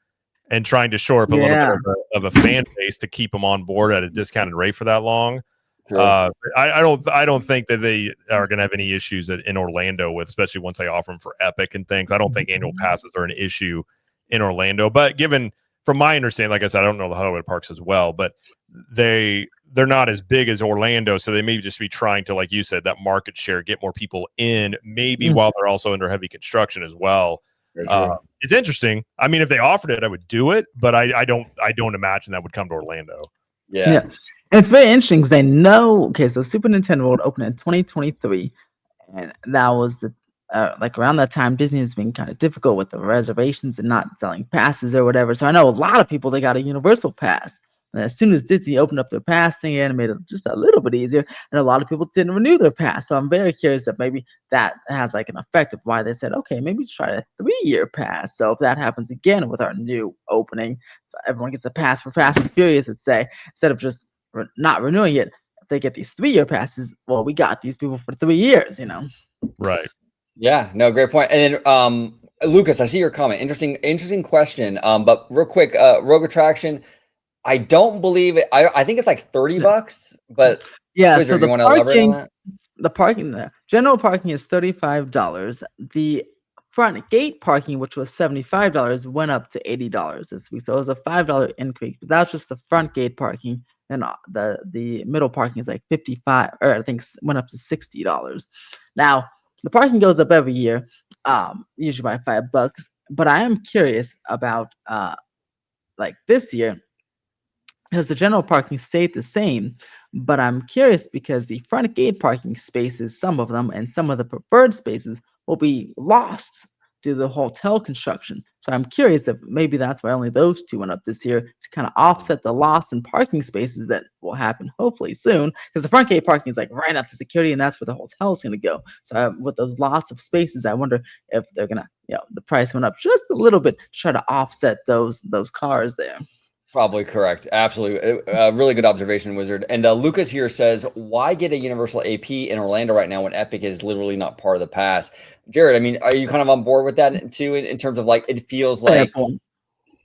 and trying to shore up a little bit of a fan base to keep them on board at a discounted rate for that long. Sure. I don't think that they are going to have any issues in Orlando with, especially once they offer them for Epic and things. I don't think annual passes are an issue in Orlando, but given, from my understanding, like I said, I don't know the Hollywood parks as well, but they're not as big as Orlando, so they may just be trying to, like you said, that market share, get more people in, maybe while they're also under heavy construction as well. It's interesting. I mean, if they offered it, I would do it, but I don't imagine that would come to Orlando. Yeah. And it's very interesting because they know, okay, so Super Nintendo would open in 2023, and that was the like around that time, Disney was being kind of difficult with the reservations and not selling passes or whatever. So I know a lot of people, they got a Universal pass. And as soon as Disney opened up their pass thing and made it just a little bit easier, and a lot of people didn't renew their pass. So I'm very curious if maybe that has like an effect of why they said, okay, maybe try a 3-year pass. So if that happens again with our new opening, everyone gets a pass for Fast and Furious, let's say, instead of just not renewing it, if they get these 3-year passes, well, we got these people for 3 years, Right. Yeah, no, great point. And then Lucas, I see your comment. Interesting question. But real quick, Rogue Attraction, I don't believe it. I think it's like $30, but yeah. Wizard, So you want to elaborate on that? The general parking is $35. The front gate parking, which was $75, went up to $80 this week. So it was a $5 increase. But that's just the front gate parking. And the middle parking is like $55, or I think went up to $60. Now, the parking goes up every year, usually by $5. But I am curious about like this year, because the general parking stayed the same. But I'm curious because the front gate parking spaces, some of them, and some of the preferred spaces will be lost due to the hotel construction. So I'm curious if maybe that's why only those two went up this year, to kind of offset the loss in parking spaces that will happen hopefully soon. Because the front gate parking is like right after security, and that's where the hotel is going to go. So with those loss of spaces, I wonder if they're going to, the price went up just a little bit to try to offset those cars there. Probably correct. Absolutely. Really good observation, Wizard. And Lucas here says, why get a Universal AP in Orlando right now when Epic is literally not part of the pass? Jared, I mean, are you kind of on board with that too, in terms of like, it feels like,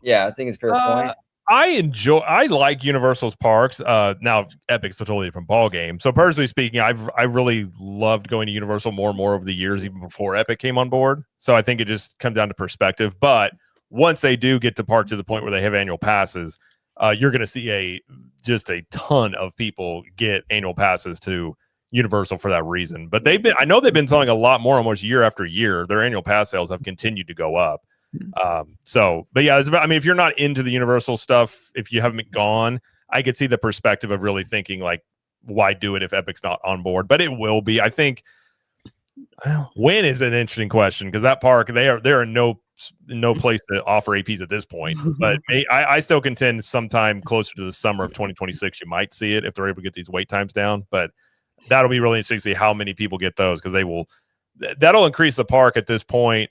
yeah, I think it's a fair point. I like Universal's parks. Now Epic's a totally different ball game. So personally speaking, I really loved going to Universal more and more over the years, even before Epic came on board. So I think it just comes down to perspective. But once they do get to park to the point where they have annual passes, you're going to see a ton of people get annual passes to Universal for that reason. But I know they've been selling a lot more, almost year after year. Their annual pass sales have continued to go up. But yeah, I mean, if you're not into the Universal stuff, if you haven't gone, I could see the perspective of really thinking like, why do it if Epic's not on board? But it will be. I think, well, when is an interesting question, because that park, they are no place to offer APs at this point. But I still contend sometime closer to the summer of 2026 you might see it if they're able to get these wait times down. But that'll be really interesting to see how many people get those, because that'll increase the park at this point.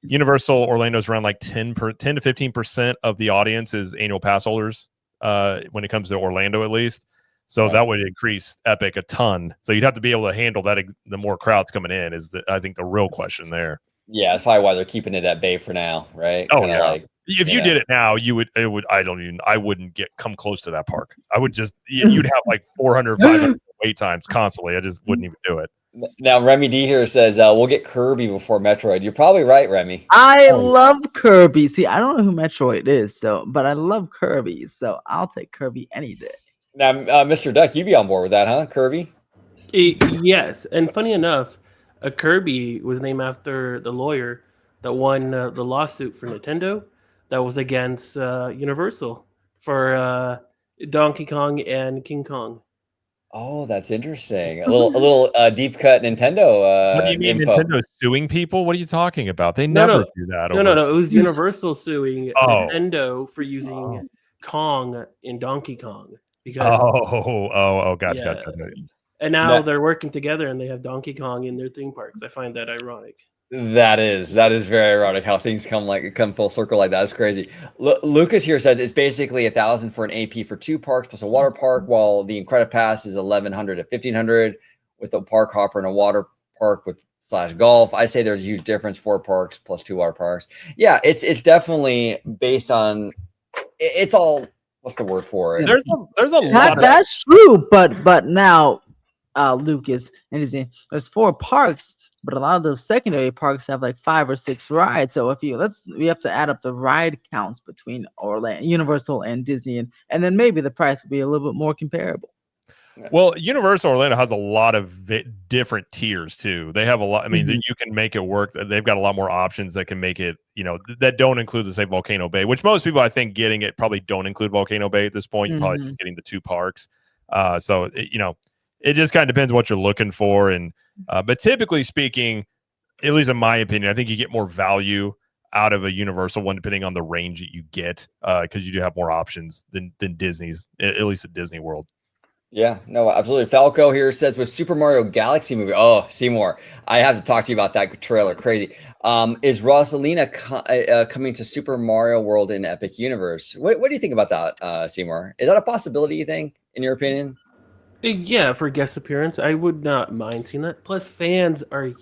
Universal Orlando's around like 10 to 15% of the audience is annual pass holders when it comes to Orlando, at least. So that would increase Epic a ton. So you'd have to be able to handle that. The more crowds coming in is I think the real question there. Yeah, that's probably why they're keeping it at bay for now, right? Oh, yeah. Like, if you did it now, I wouldn't come close to that park. I would just, you'd have like 400, 500 wait times constantly. I just wouldn't even do it. Now Remy D here says we'll get Kirby before Metroid. You're probably right, Remy. I Oh, love Kirby. See, I don't know who Metroid is, but I love Kirby, so I'll take Kirby any day. Now, Mr. Duck, you'd be on board with that, huh? Kirby? Yes, and funny enough, a Kirby was named after the lawyer that won the lawsuit for Nintendo that was against Universal for Donkey Kong and King Kong. Oh, that's interesting. A little deep cut Nintendo what do you mean info. Nintendo suing people? What are you talking about? They No, never no. do that. No. It was Universal suing Oh. Nintendo for using Kong in Donkey Kong because Gotcha, yeah. gotcha. And now they're working together and they have Donkey Kong in their theme parks. I find that ironic. That is very ironic how things come full circle like that. It's crazy. Lucas here says it's basically $1,000 for an AP for 2 parks plus a water park, while the Incredipass is $1,100 to $1,500 with a park hopper and a water park with /golf. I say there's a huge difference. 4 parks plus 2 water parks. Yeah, it's definitely based on. It's all. What's the word for it? There's a lot. That's true, but now, Lucas, and there's 4 parks. But a lot of those secondary parks have like 5 or 6 rides. So we have to add up the ride counts between Orlando, Universal, and Disney, and then maybe the price will be a little bit more comparable. Well, Universal Orlando has a lot of different tiers too. They have a lot. I mean, you can make it work. They've got a lot more options that can make it. That don't include the same Volcano Bay, which most people I think getting it probably don't include Volcano Bay at this point. You're probably just getting the 2 parks. So it just kind of depends what you're looking for. And but typically speaking, at least in my opinion, I think you get more value out of a Universal one depending on the range that you get, because you do have more options than Disney's, at least at Disney World. Yeah, no, absolutely. Falco here says with Super Mario Galaxy movie. Oh, Seymour, I have to talk to you about that trailer. Crazy. Is Rosalina coming to Super Mario World in Epic Universe? What do you think about that, Seymour? Is that a possibility, you think, in your opinion? Yeah, for guest appearance, I would not mind seeing that. Plus, fans are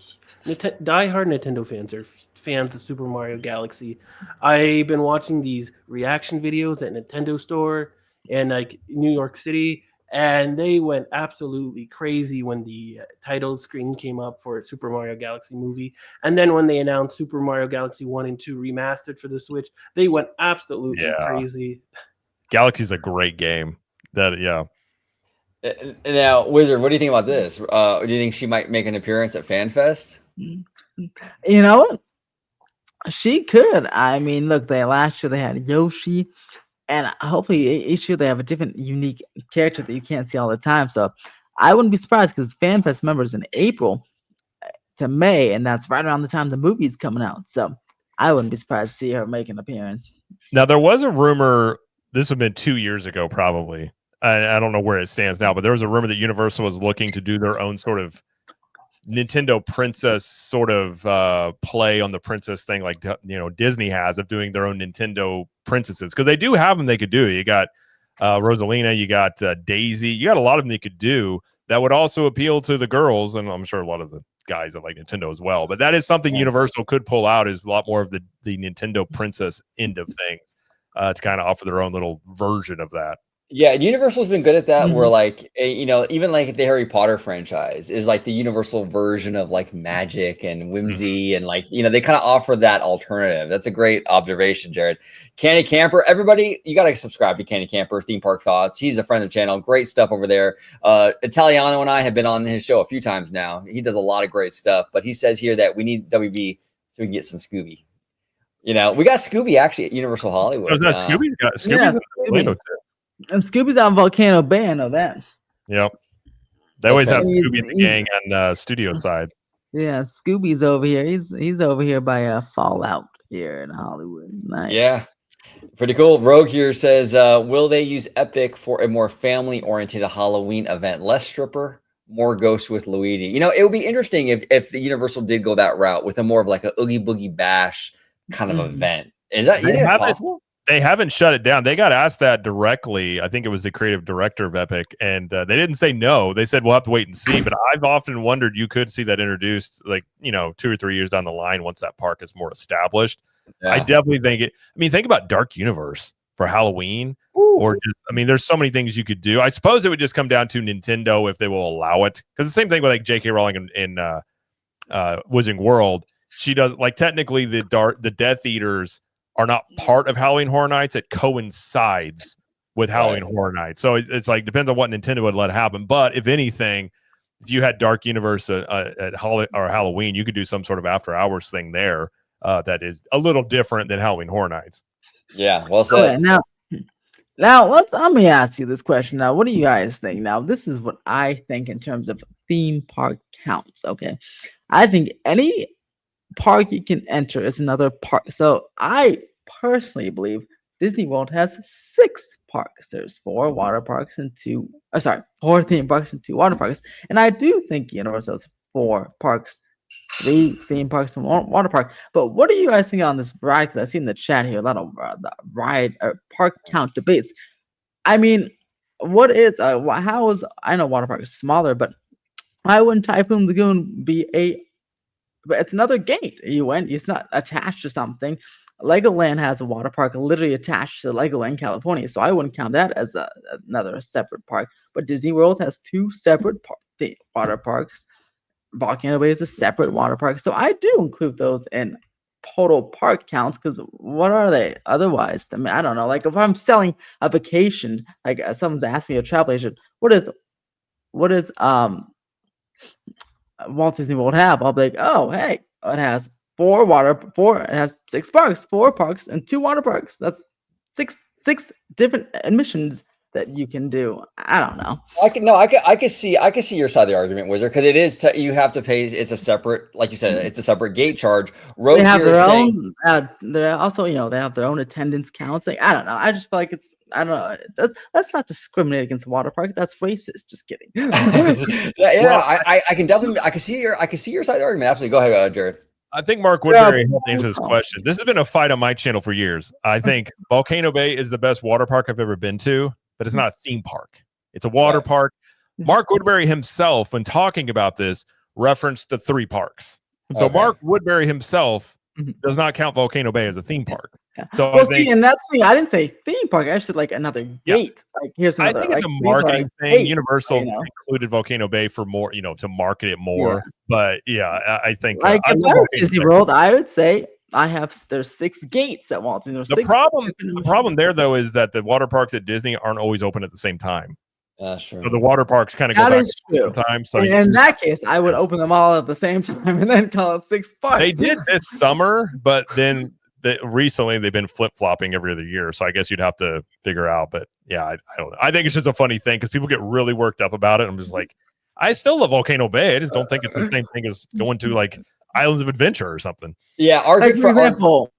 diehard Nintendo fans are fans of Super Mario Galaxy. I've been watching these reaction videos at Nintendo Store and like New York City, and they went absolutely crazy when the title screen came up for Super Mario Galaxy movie. And then when they announced Super Mario Galaxy 1 and 2 remastered for the Switch, they went absolutely crazy. Galaxy's a great game. Now, Wizard, what do you think about this? Do you think she might make an appearance at FanFest? You know what? She could. I mean, look, last year they had Yoshi, and hopefully each year they have a different unique character that you can't see all the time. So I wouldn't be surprised because FanFest members in April to May, and that's right around the time the movie's coming out. So I wouldn't be surprised to see her make an appearance. Now, there was a rumor, this would have been 2 years ago probably. I don't know where it stands now, but there was a rumor that Universal was looking to do their own sort of Nintendo Princess sort of play on the princess thing, like Disney has, of doing their own Nintendo princesses, because they do have them. They could do. You got Rosalina, you got Daisy, you got a lot of them they could do that would also appeal to the girls, and I'm sure a lot of the guys that like Nintendo as well. But that is something Universal could pull out, is a lot more of the Nintendo princess end of things, to kind of offer their own little version of that. Yeah, Universal's been good at that. Where like even like the Harry Potter franchise is like the Universal version of like magic and whimsy, and like they kind of offer that alternative. That's a great observation, Jared. Candy Camper, everybody, you got to subscribe to Candy Camper Theme Park Thoughts. He's a friend of the channel. Great stuff over there. Italiano and I have been on his show a few times now. He does a lot of great stuff. But he says here that we need WB so we can get some Scooby. We got Scooby actually at Universal Hollywood. Oh, that Scooby's in Orlando too. And Scooby's out in Volcano Bay. I know that. Yep. They always have Scooby and the gang on studio side. Yeah, Scooby's over here. He's over here by Fallout here in Hollywood. Nice. Yeah. Pretty cool. Rogue here says, will they use Epic for a more family-oriented Halloween event? Less stripper, more Ghost with Luigi. It would be interesting if the Universal did go that route with a more of like a Oogie Boogie Bash kind of event. Is that possible? They haven't shut it down. They got asked that directly. I think it was the creative director of Epic, and they didn't say no. They said we'll have to wait and see. But I've often wondered, you could see that introduced like 2 or 3 years down the line once that park is more established. Yeah. I definitely think it. I mean, think about Dark Universe for Halloween. Ooh. Or just, I mean, there's so many things you could do. I suppose it would just come down to Nintendo if they will allow it. Because the same thing with like J.K. Rowling in Wizarding World. She does like technically the Death Eaters are not part of Halloween Horror Nights. It coincides with Halloween Horror Nights. So it's like depends on what Nintendo would let happen. But if anything, if you had Dark Universe at Halloween, you could do some sort of after hours thing there that is a little different than Halloween Horror Nights. Yeah, well said. Okay, now let me ask you this question. Now, what do you guys think? Now, this is what I think in terms of theme park counts. Okay, I think any park you can enter is another park. So I personally believe Disney World has 6 parks. There's 4 water parks and 4 theme parks and 2 water parks. And I do think Universal has 4 parks, 3 theme parks and 1 water park. But what do you guys think on this ride? Because I see in the chat here a lot of the ride or park count debates. I mean, what is how is, I know water park is smaller, but why wouldn't Typhoon Lagoon be but it's another gate. It's not attached to something. Legoland has a water park literally attached to Legoland, California. So I wouldn't count that as another separate park. But Disney World has 2 separate water parks. Volcano Bay is a separate water park. So I do include those in total park counts because what are they otherwise? I mean, I don't know. Like if I'm selling a vacation, like someone's asked me a travel agent, what is Walt Disney World have? I'll be like, oh, hey, it has 6 parks, 4 parks, and 2 water parks. That's six different admissions that you can do. I don't know. I could see your side of the argument, Wizard, because it is you have to pay. It's a separate, like you said, it's a separate gate charge. They have their own. They're also, they have their own attendance counts. Like, I don't know. I just feel like I don't know. Let's not discriminate against water park. That's racist. Just kidding. I can definitely. I can see your side of the argument. Absolutely. Go ahead, Jared. I think Mark Woodbury helped answer this question. This has been a fight on my channel for years. I think Volcano Bay is the best water park I've ever been to, but it's not a theme park. It's a water park. Mark Woodbury himself, when talking about this, referenced the 3 parks. So Mark Woodbury himself does not count Volcano Bay as a theme park. So and that's the thing. I didn't say theme park. I said like another gate. Like here's another. I think it's a marketing thing. Universal included Volcano Bay for more, to market it more. Yeah. But yeah, I think like if I were Disney World, I would say there's 6 gates at Walt Disney. The problem there though is that the water parks at Disney aren't always open at the same time. Sure. So the water parks kind of go back at the time. So in that case, I would open them all at the same time and then call it 6 parks. They did this summer, but then recently they've been flip-flopping every other year. So I guess you'd have to figure out. But yeah, I don't know. I think it's just a funny thing because people get really worked up about it. I'm just like, I still love Volcano Bay. I just don't think it's the same thing as going to like Islands of Adventure or something. Yeah, for example,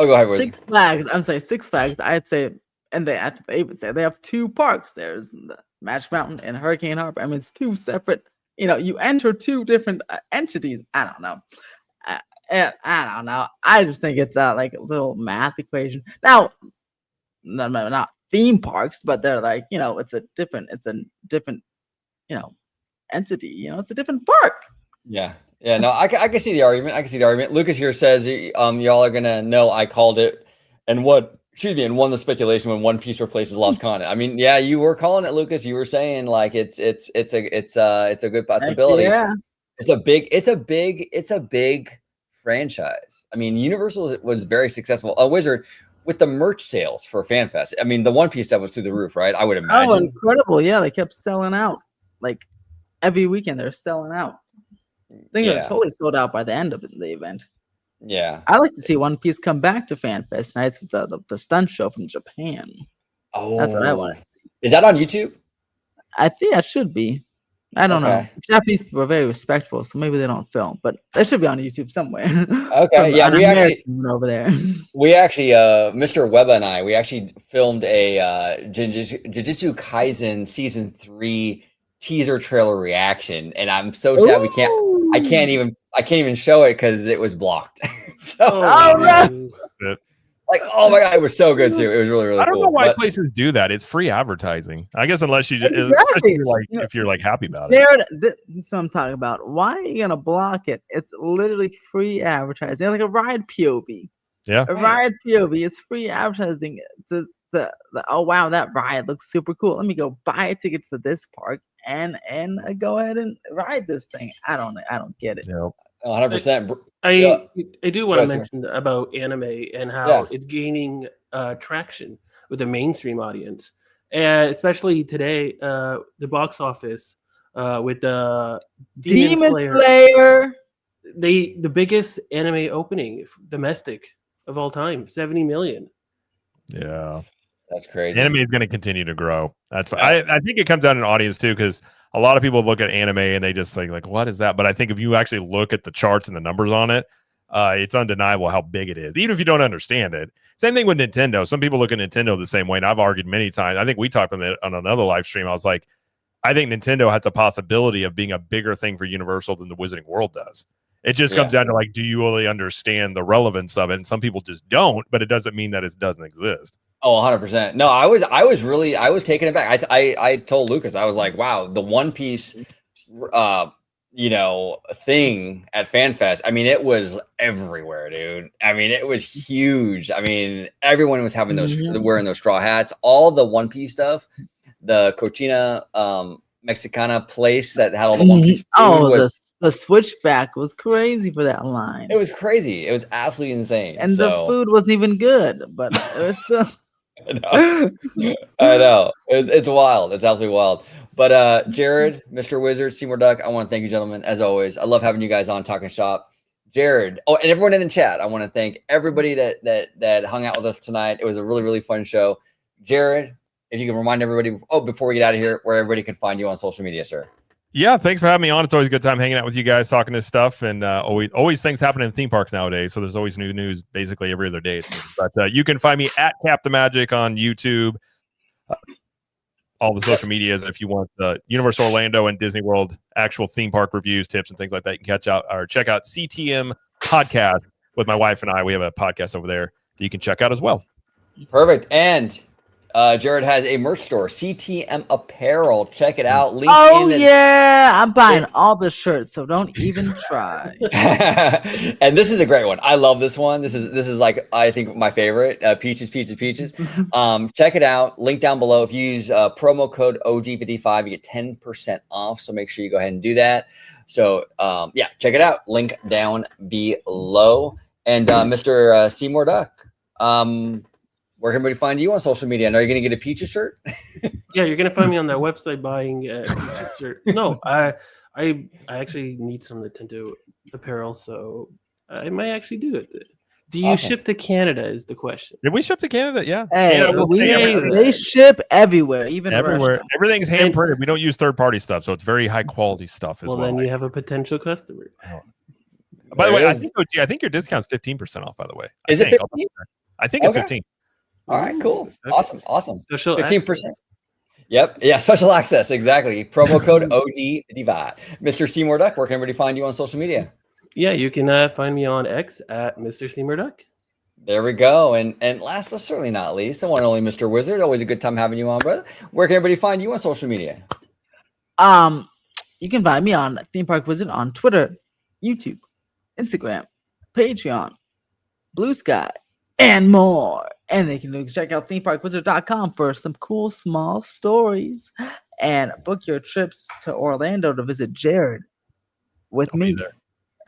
go ahead. Six Flags. I'm saying Six Flags. I'd say, and they would say they have 2 parks. There's the Magic Mountain and Hurricane Harbor. I mean, it's 2 separate. You enter 2 different entities. I don't know. I don't know. I just think it's like a little math equation. Now, not theme parks, but they're like it's a different entity. It's a different park. Yeah. No, I can see the argument. Lucas here says y'all are gonna know I called it, and won the speculation when One Piece replaces Lost Continent. I mean, yeah, you were calling it, Lucas. You were saying like it's a good possibility. Yeah. It's a big franchise. I mean, Universal was very successful. A Wizard with the merch sales for FanFest. I mean, the One Piece stuff was through the roof, right? I would imagine. Oh, incredible! Yeah, they kept selling out. Like every weekend, they're selling out. I think they're totally sold out by the end of the event. Yeah, I like to see One Piece come back to FanFest nights with the stunt show from Japan. Oh, that's what I want to see. Is that on YouTube? I think it should be. I don't know. Japanese people are very respectful, so maybe they don't film, but it should be on YouTube somewhere. Okay, yeah, we actually over there. Mr. Webba and I, we actually filmed a Jujutsu Kaisen season 3 teaser trailer reaction, and I'm so sad I can't even show it because it was blocked. No. Like, oh my god, it was so good too. It was really, really cool. I don't know why places do that. It's free advertising. I guess unless you if you're like happy about it. That's what I'm talking about. Why are you gonna block it? It's literally free advertising. Like a ride POV. Yeah. A ride POV is free advertising oh wow, that ride looks super cool. Let me go buy tickets to this park and go ahead and ride this thing. I don't get it. Yeah. 100%. I do want Go to ahead, Seymour. mention about anime and how Yeah. it's gaining traction with the mainstream audience, and especially today, the box office with the Demon Slayer. Slayer. The biggest anime opening domestic of all time, 70 million. Yeah. That's crazy. Anime is going to continue to grow. That's I think it comes down to an audience too, because a lot of people look at anime and they just think like, what is that? But I think if you actually look at the charts and the numbers on it, it's undeniable how big it is, even if you don't understand it. Same thing with Nintendo. Some people look at Nintendo the same way, and I've argued many times. I think we talked on another live stream. I was like, I think Nintendo has the possibility of being a bigger thing for Universal than the Wizarding World does. It just comes down to like, do you really understand the relevance of it? And some people just don't, but it doesn't mean that it doesn't exist. Oh, 100%. No, I was taken aback. I told Lucas, I was like, wow, the One Piece, thing at FanFest. I mean, it was everywhere, dude. I mean, it was huge. I mean, everyone was having wearing those straw hats, all the One Piece stuff, the Cochina, Mexicana place that had all the One Piece food the switchback was crazy for that line. It was crazy. It was absolutely insane. And the food wasn't even good, but it was still. I know. It's wild. It's absolutely wild. But Jared, Mr. Wizard, Seymour Duck, I want to thank you, gentlemen, as always. I love having you guys on Talking Shop. Jared, and everyone in the chat, I want to thank everybody that hung out with us tonight. It was a really, really fun show. Jared, if you can remind everybody, before we get out of here, where everybody can find you on social media, sir. Yeah, thanks for having me on. It's always a good time hanging out with you guys, talking this stuff, and always things happening in theme parks nowadays. So there's always new news basically every other day. But you can find me at Cap the Magic on YouTube, all the social medias. If you want Universal Orlando and Disney World actual theme park reviews, tips, and things like that, you can check out CTM Podcast with my wife and I. We have a podcast over there that you can check out as well. Perfect. And Jared has a merch store, CTM Apparel. Check it out. Link I'm buying all the shirts, so don't even try. And this is a great one. I love this one. This is like, I think, my favorite. Peaches. Check it out. Link down below. If you use promo code OG55, you get 10% off. So make sure you go ahead and do that. So check it out. Link down below. And Mr. Seymour Duck, where can everybody find you on social media? And are you going to get a Peaches shirt? Yeah, you're going to find me on that website buying a Peaches shirt. No, I actually need some Nintendo apparel, so I might actually do it. Do you ship to Canada is the question. Did we ship to Canada? Yeah. Hey, they ship everywhere, even everywhere. Russia. Everything's hand printed. We don't use third-party stuff, so it's very high-quality stuff as well. Well, then you have a potential customer. By the way, I think your discount's 15% off, by the way. Is it 15? I think it's 15. All right, cool. Awesome. Special 15%. Yep. Yeah, special access. Exactly. Promo code OG55. Mr. Seymour Duck, where can everybody find you on social media? Yeah, you can find me on X at Mr. Seymour Duck. There we go. And last but certainly not least, the one and only Mr. Wizard. Always a good time having you on, brother. Where can everybody find you on social media? You can find me on Theme Park Wizard on Twitter, YouTube, Instagram, Patreon, Blue Sky, and more. And they can check out themeparkwizard.com for some cool small stories and book your trips to Orlando to visit Jared with me.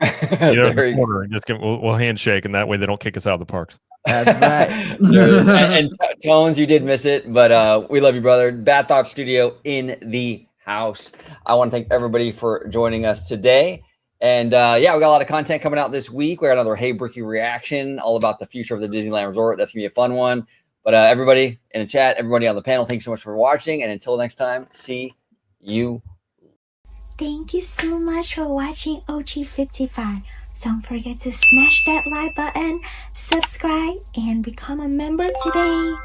We'll handshake, and that way they don't kick us out of the parks. That's right. and Tones, you did miss it, but we love you, brother. Bad Thought Studio in the house. I want to thank everybody for joining us today. And we got a lot of content coming out this week. We got another Hey Bricky reaction, all about the future of the Disneyland Resort. That's gonna be a fun one. But everybody in the chat, everybody on the panel, thanks so much for watching. And until next time, see you. Thank you so much for watching OG55. Don't forget to smash that like button, subscribe, and become a member today.